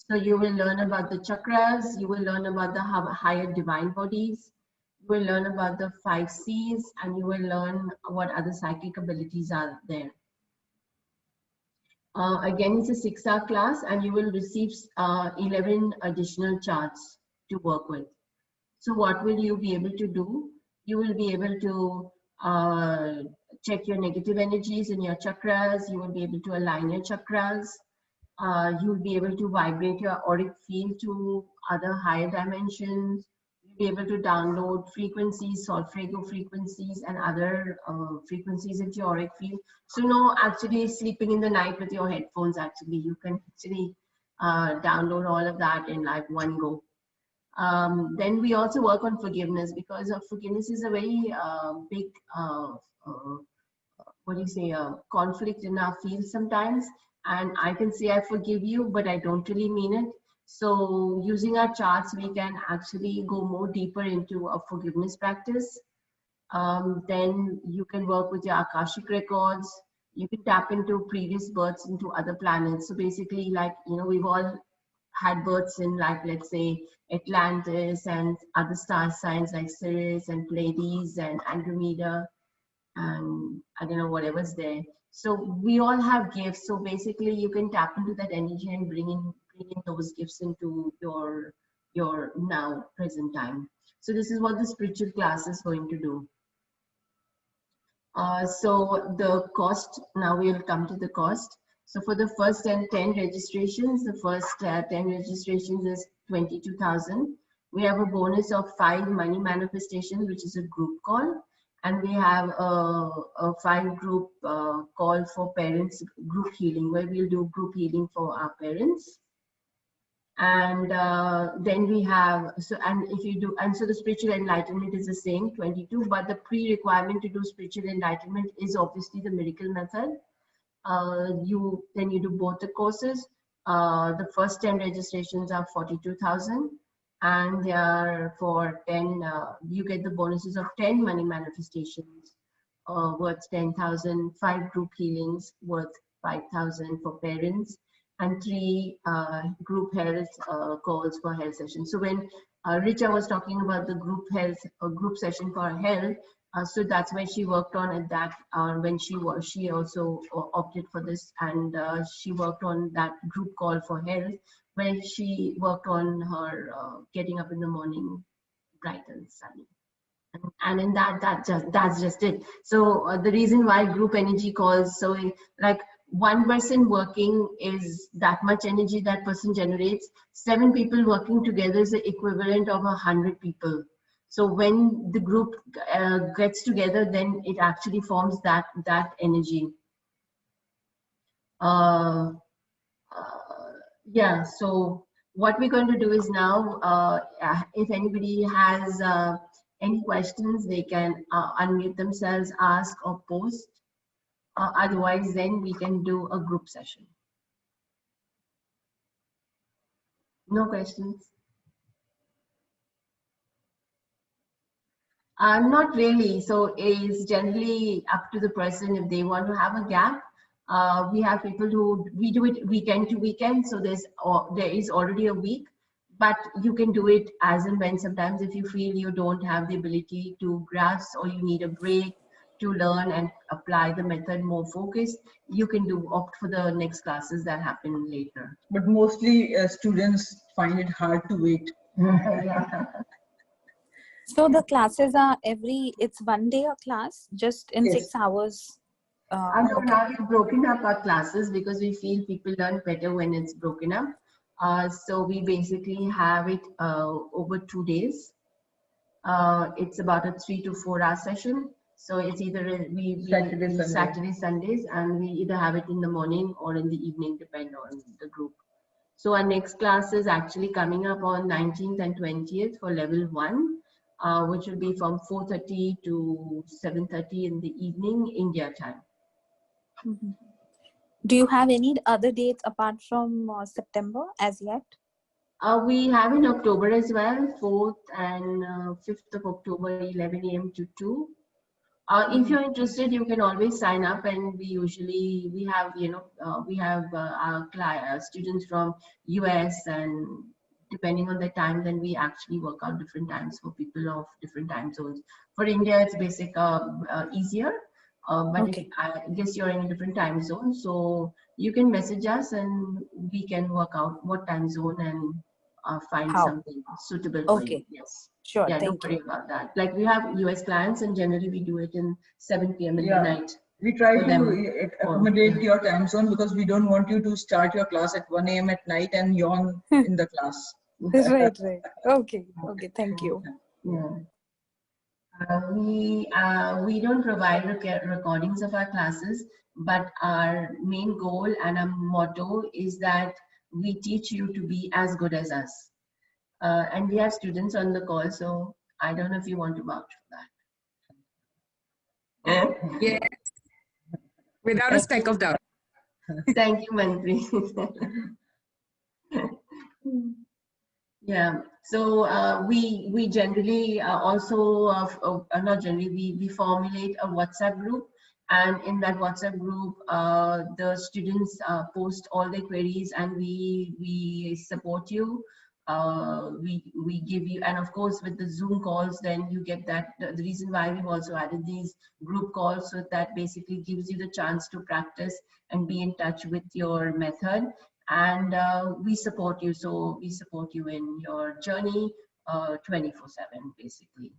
So you will learn about the chakras, you will learn about the higher divine bodies, you will learn about the 5 C's, and you will learn what other psychic abilities are there. Again, it's a 6-hour class, and you will receive 11 additional charts to work with. So what will you be able to do? You will be able to check your negative energies in your chakras. You will be able to align your chakras. You will be able to vibrate your auric field to other higher dimensions. You'll be able to download frequencies, solfeggio frequencies, and other frequencies into your auric field. So no, actually sleeping in the night with your headphones, actually, you can actually download all of that in like one go. Then we also work on forgiveness, because forgiveness is a very big, what do you say, conflict in our field sometimes. And I can say I forgive you, but I don't really mean it. So using our charts, we can actually go more deeper into a forgiveness practice. Then you can work with your Akashic records. You can tap into previous births into other planets. So basically, like, you know, we've all had births in, like, let's say Atlantis and other star signs like Sirius and Pleiades and Andromeda and I don't know whatever's there. So we all have gifts. So basically, you can tap into that energy and bring in those gifts into your now present time. So this is what the spiritual class is going to do. So the cost, now we'll come to the cost. So for the first 10 registrations, the first 10 registrations is 22,000. We have a bonus of 5 money manifestations, which is a group call. And we have a 5 group call for parents group healing, where we'll do group healing for our parents. And then we have, so the spiritual enlightenment is the same, 22, but the pre-requirement to do spiritual enlightenment is obviously the miracle method. Then you do both the courses. The first 10 registrations are 42,000, and they are for 10, you get the bonuses of 10 money manifestations worth 10,000, 5 group healings worth 5,000 for parents, and 3 group health calls for health sessions. So when Richa was talking about the group health, group session for health, so that's where she worked on at that, when she also opted for this, and she worked on that group call for health, where she worked on her getting up in the morning bright and sunny. And in that's just it. So the reason why group energy calls, so like one person working is that much energy that person generates. 7 people working together is the equivalent of 100 people. So when the group gets together, then it actually forms that energy. Yeah, so what we're going to do is now, if anybody has any questions, they can unmute themselves, ask or post. Otherwise, then we can do a group session. No questions? Not really. So it's generally up to the person if they want to have a gap. We have people who, we do it weekend to weekend. So there is already a week, but you can do it as and when. Sometimes if you feel you don't have the ability to grasp, or you need a break to learn and apply the method more focused, you can opt for the next classes that happen later. But mostly students find it hard to wait. So the classes are it's one day a class, just in 6 hours. I know now we've broken up our classes because we feel people learn better when it's broken up. So we basically have it over 2 days. It's about a 3 to 4 hour session. So it's either Saturday, Sundays, and we either have it in the morning or in the evening, depending on the group. So our next class is actually coming up on 19th and 20th for level 1, which will be from 4:30 to 7:30 in the evening, India time. Do you have any other dates apart from September as yet? We have in October as well, 4th and 5th of October, 11 a.m. to 2. If you're interested, you can always sign up, and we have our students from US, and depending on the time, then we actually work out different times for people of different time zones. For India, it's easier, but Okay. I guess you're in a different time zone, so you can message us and we can work out what time zone and find How? something suitable for you. Okay. Yes. Sure. Yeah, don't Thank worry you. about that. Like we have US clients and generally we do it in 7 p.m. in the Yeah, night we try for to them. accommodate your time zone because we don't want you to start your class at 1 a.m. at night and yawn in the class. Right. Right. Okay. Okay. Thank you. Yeah. We don't provide recordings of our classes, but our main goal and our motto is that we teach you to be as good as us. And we have students on the call, so I don't know if you want to vouch for that. Yes, without a Thank speck you. of doubt. Thank you, Manpreet. Yeah, so we generally not generally, we formulate a WhatsApp group, and in that WhatsApp group the students post all their queries, and we support you. We give you, and of course with the Zoom calls, then you get that. The reason why we've also added these group calls, so that basically gives you the chance to practice and be in touch with your method, and we support you. So we support you in your journey 24/7 basically.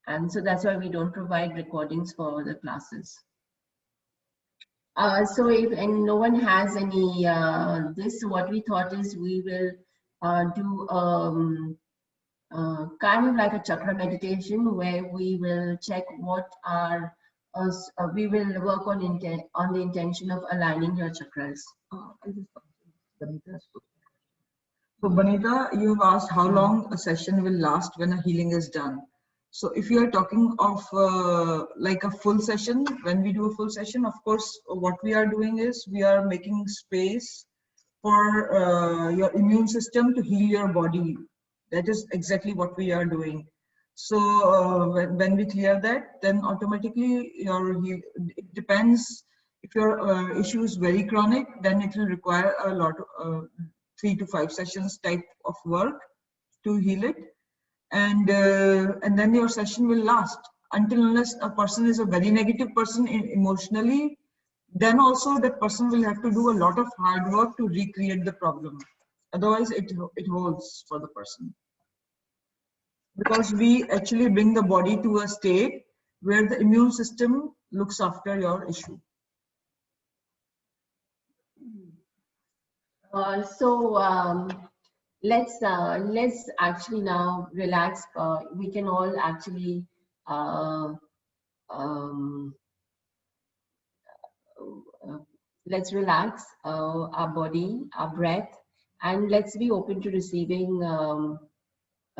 And so that's why we don't provide recordings for the classes. So if and no one has any what we thought is we will do kind of like a chakra meditation, where we will check what are we will work on the intention of aligning your chakras. So Banita, you have asked how long a session will last when a healing is done. So if you are talking of like a full session, when we do a full session, of course, what we are doing is we are making space for your immune system to heal your body. That is exactly what we are doing. So when we clear that, then automatically it depends. If your issue is very chronic, then it will require a lot of 3 to 5 sessions type of work to heal it, and then your session will last until unless a person is a very negative person emotionally, then also that person will have to do a lot of hard work to recreate the problem. Otherwise it holds for the person, because we actually bring the body to a state where the immune system looks after your issue. Let's actually now relax. We can all actually um, let's relax our body, our breath, and let's be open to receiving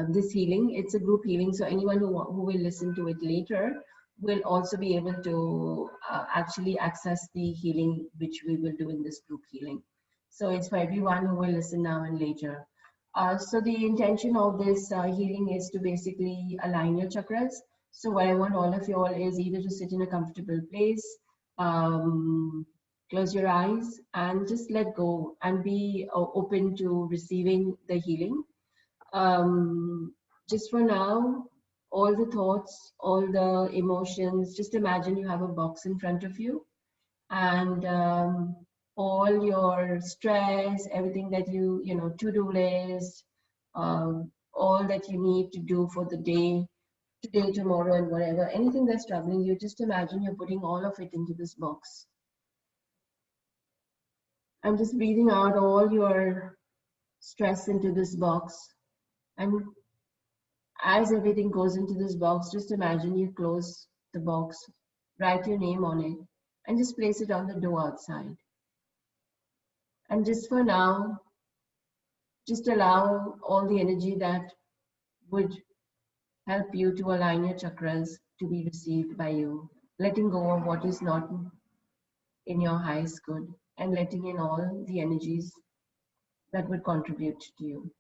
this healing. It's a group healing, so anyone who will listen to it later will also be able to actually access the healing which we will do in this group healing. So it's for everyone who will listen now and later. So the intention of this healing is to basically align your chakras. So what I want all of you all is either to sit in a comfortable place, close your eyes, and just let go and be open to receiving the healing. Just for now, all the thoughts, all the emotions, just imagine you have a box in front of you, and all your stress, everything that to-do list, all that you need to do for the day, today, tomorrow, and whatever, anything that's troubling you, just imagine you're putting all of it into this box. And just breathing out all your stress into this box. And as everything goes into this box, just imagine you close the box, write your name on it, and just place it on the door outside. And just for now, just allow all the energy that would help you to align your chakras to be received by you, letting go of what is not in your highest good, and letting in all the energies that would contribute to you?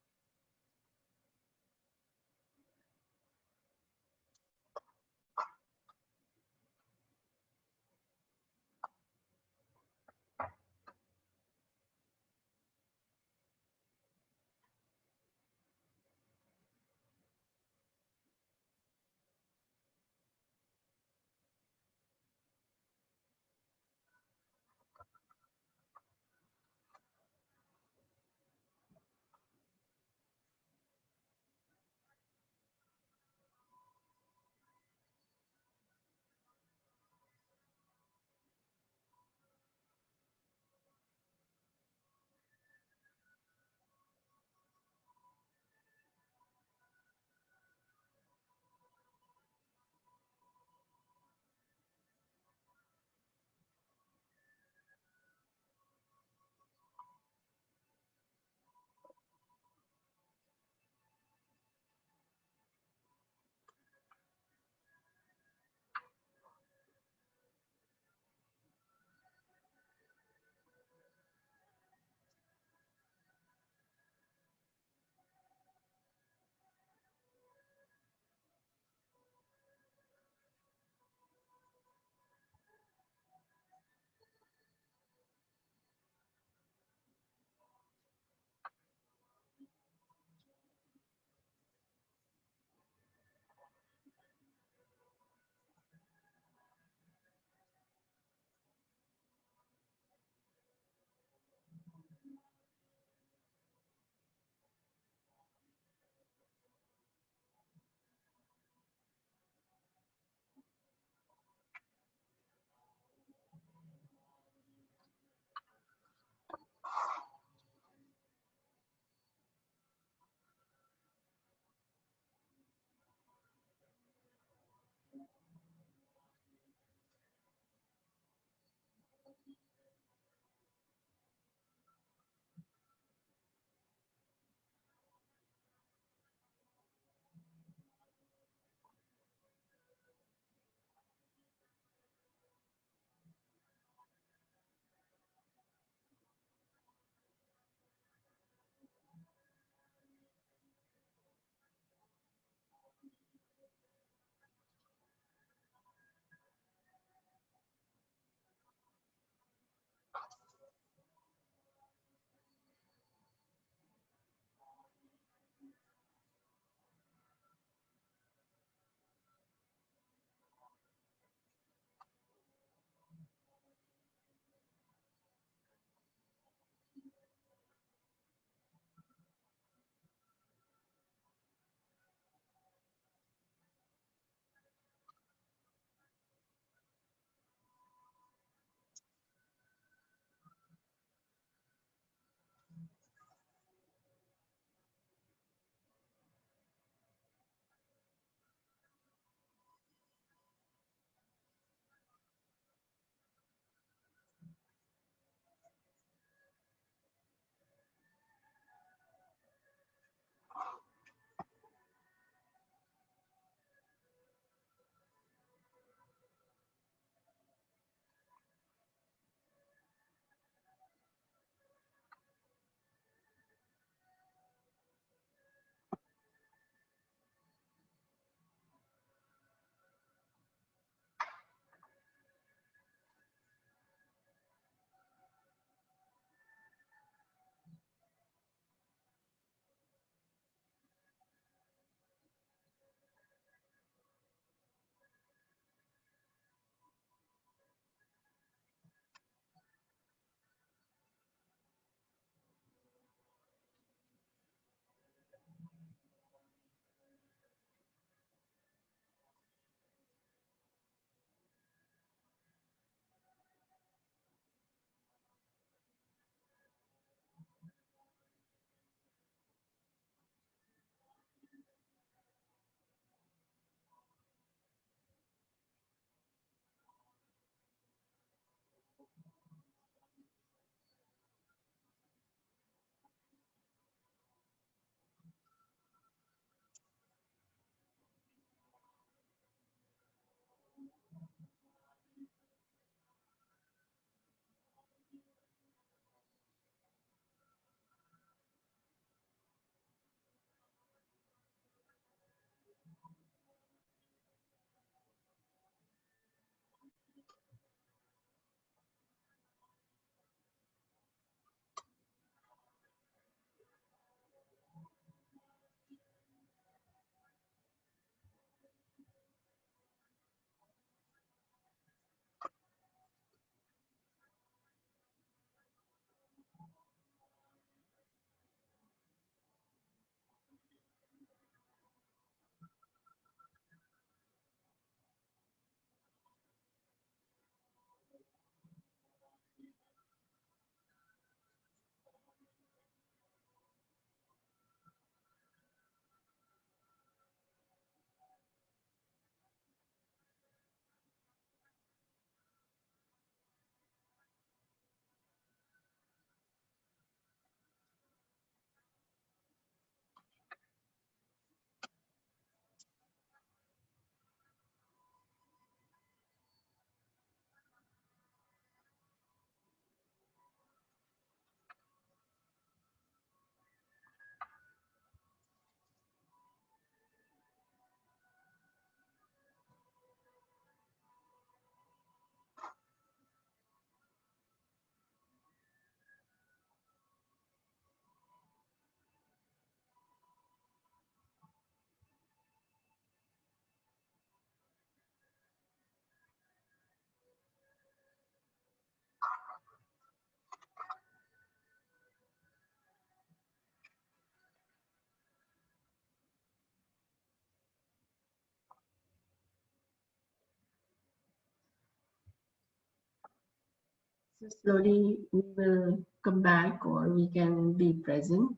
So slowly we will come back, or we can be present.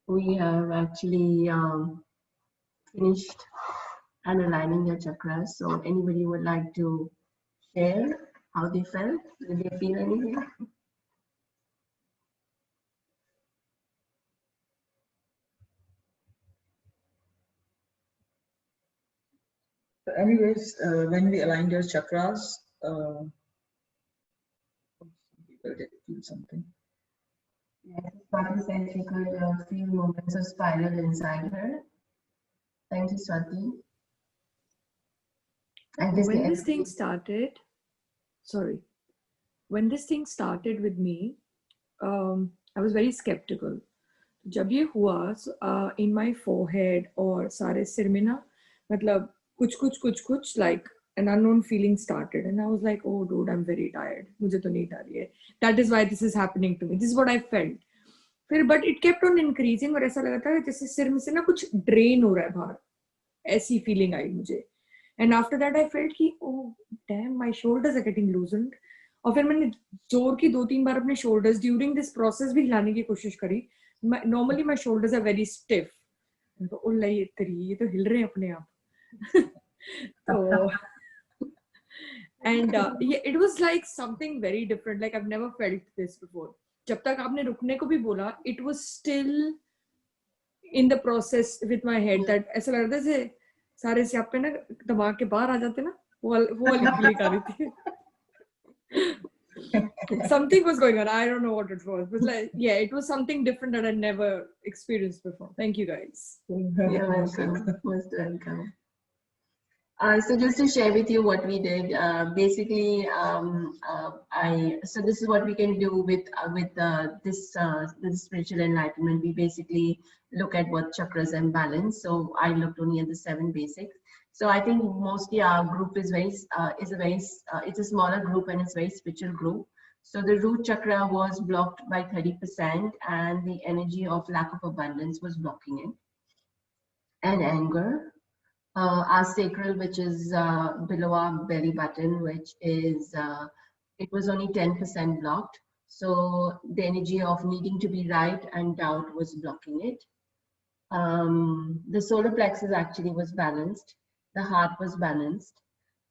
We have actually finished and aligning their chakras. So anybody would like to share how they felt? Did they feel anything? Anyways, when we aligned your chakras, people did feel something. Yes, Swati said she could feel moments of spiral inside her. Thank you, Swati. And this When this thing started, sorry, when this thing started with me, I was very skeptical. जब ये हुआ, in my forehead और सारे सिर में ना, मतलब कुछ like an unknown feeling started, and I was like, oh dude, I'm very tired. मुझे तो नींद आ रही है. That is why this is happening to me. This is what I felt. फिर but it kept on increasing और ऐसा लगा था जैसे सिर में से ना कुछ drain हो रहा है बाहर. ऐसी feeling आई मुझे. And after that I felt कि oh damn, my shoulders are getting loosened. और फिर मैंने जोर की 2-3 बार अपने shoulders during this process भी हिलाने की कोशिश करी. Normally my shoulders are very stiff. तो उल्ला ये तो हिल रहे हैं अपने आप. तो and yeah, it was like something very different. Like I've never felt this before. जब तक आपने रुकने को भी बोला, it was still in the process with my head that ऐसा लग रहा था जैसे सारे से आप पे ना दिमाग के बाहर आ जाते ना, वो वाली फीलिंग आ रही थी. Something was going on. I don't know what it was, but like, yeah, it was something different that I never experienced before. Thank you guys. You're welcome. Most welcome. So just to share with you what we did, basically, so this is what we can do with this spiritual enlightenment. We basically look at what chakras and balance. So I looked only at the 7 basics. So I think mostly our group is it's a smaller group and it's a very spiritual group. So the root chakra was blocked by 30%, and the energy of lack of abundance was blocking it, and anger. Our sacral, which is below our belly button, which is, it was only 10% blocked. So the energy of needing to be right and doubt was blocking it. The solar plexus actually was balanced. The heart was balanced.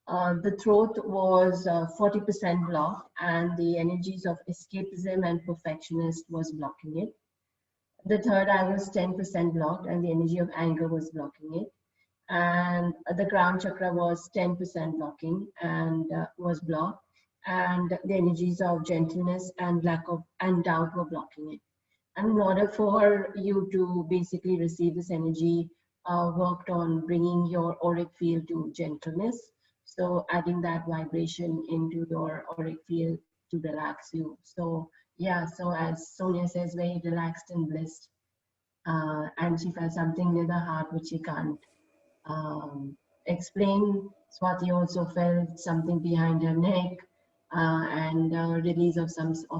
The throat was 40% blocked, and the energies of escapism and perfectionist was blocking it. The third eye was 10% blocked, and the energy of anger was blocking it. And the crown chakra was 10% blocking and was blocked, and the energies of gentleness and doubt were blocking it. And in order for you to basically receive this energy, worked on bringing your auric field to gentleness, so adding that vibration into your auric field to relax you. So yeah, so as Sonia says, very relaxed and blissed, and she felt something near the heart which she can't explain. Swati also felt something behind her neck, and release of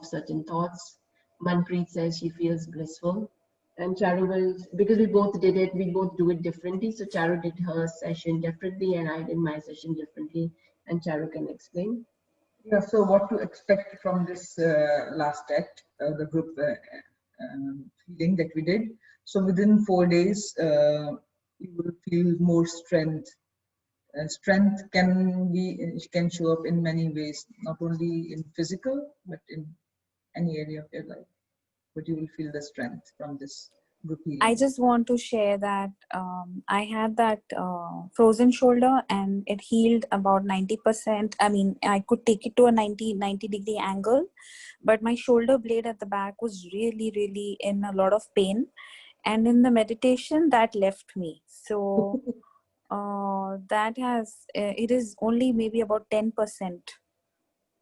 certain thoughts. Manpreet says she feels blissful. And Charu will, because we both did it, we both do it differently. So Charu did her session differently, and I did my session differently. And Charu can explain. Yeah, so what to expect from this last act, the group healing that we did. So within 4 days, you will feel more strength. Strength can show up in many ways, not only in physical, but in any area of your life. But you will feel the strength from this group healing. I just want to share that I had that frozen shoulder and it healed about 90%. I mean, I could take it to a 90 degree angle, but my shoulder blade at the back was really, really in a lot of pain. And in the meditation, that left me. So that it is only maybe about 10%.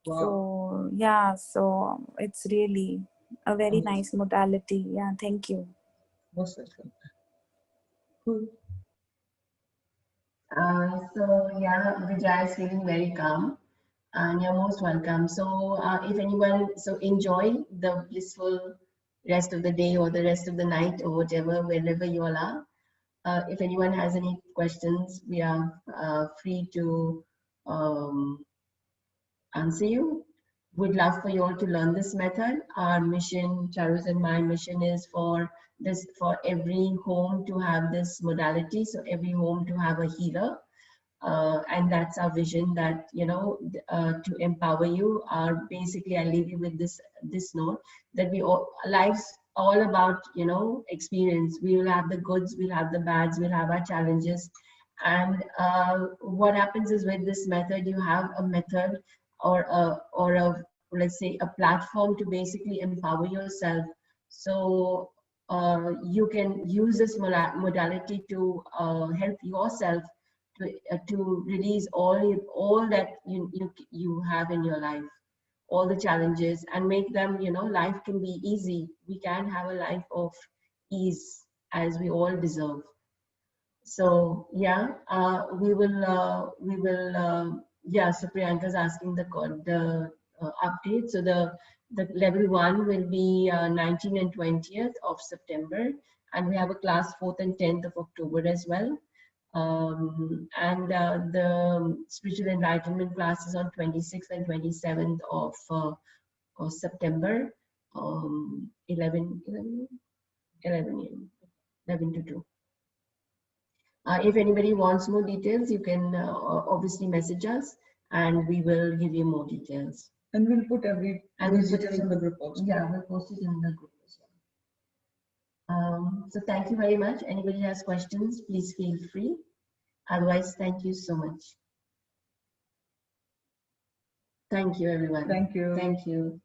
Wow. So yeah, so it's really a very nice modality. Yeah, thank you. Most welcome. Cool. So yeah, Vijay is feeling very calm, and you're most welcome. So if anyone, so enjoy the blissful rest of the day or the rest of the night or whatever, wherever you all are. If anyone has any questions, we are free to answer you. We'd love for you all to learn this method. Our mission, Charu's and my mission, is for every home to have this modality. So every home to have a healer. And that's our vision, that to empower you. Basically, I leave you with this note, that life's all about experience. We will have the goods, we'll have the bads, we'll have our challenges. And what happens is, with this method, you have a method or a let's say a platform to basically empower yourself. So you can use this modality to help yourself to release all that you have in your life, all the challenges, and make them, life can be easy. We can have a life of ease, as we all deserve. So yeah, yeah, so Priyanka's asking the update. So the level 1 will be 19th and 20th of September, and we have a class 4th and 10th of October as well. And the spiritual enlightenment class is on 26th and 27th of September, 11 to 2. If anybody wants more details, you can obviously message us, and we will give you more details. And we'll put those details in the group also. Yeah, we'll post it in the group as well. So thank you very much. Anybody has questions, please feel free. Otherwise, thank you so much. Thank you, everyone. Thank you. Thank you.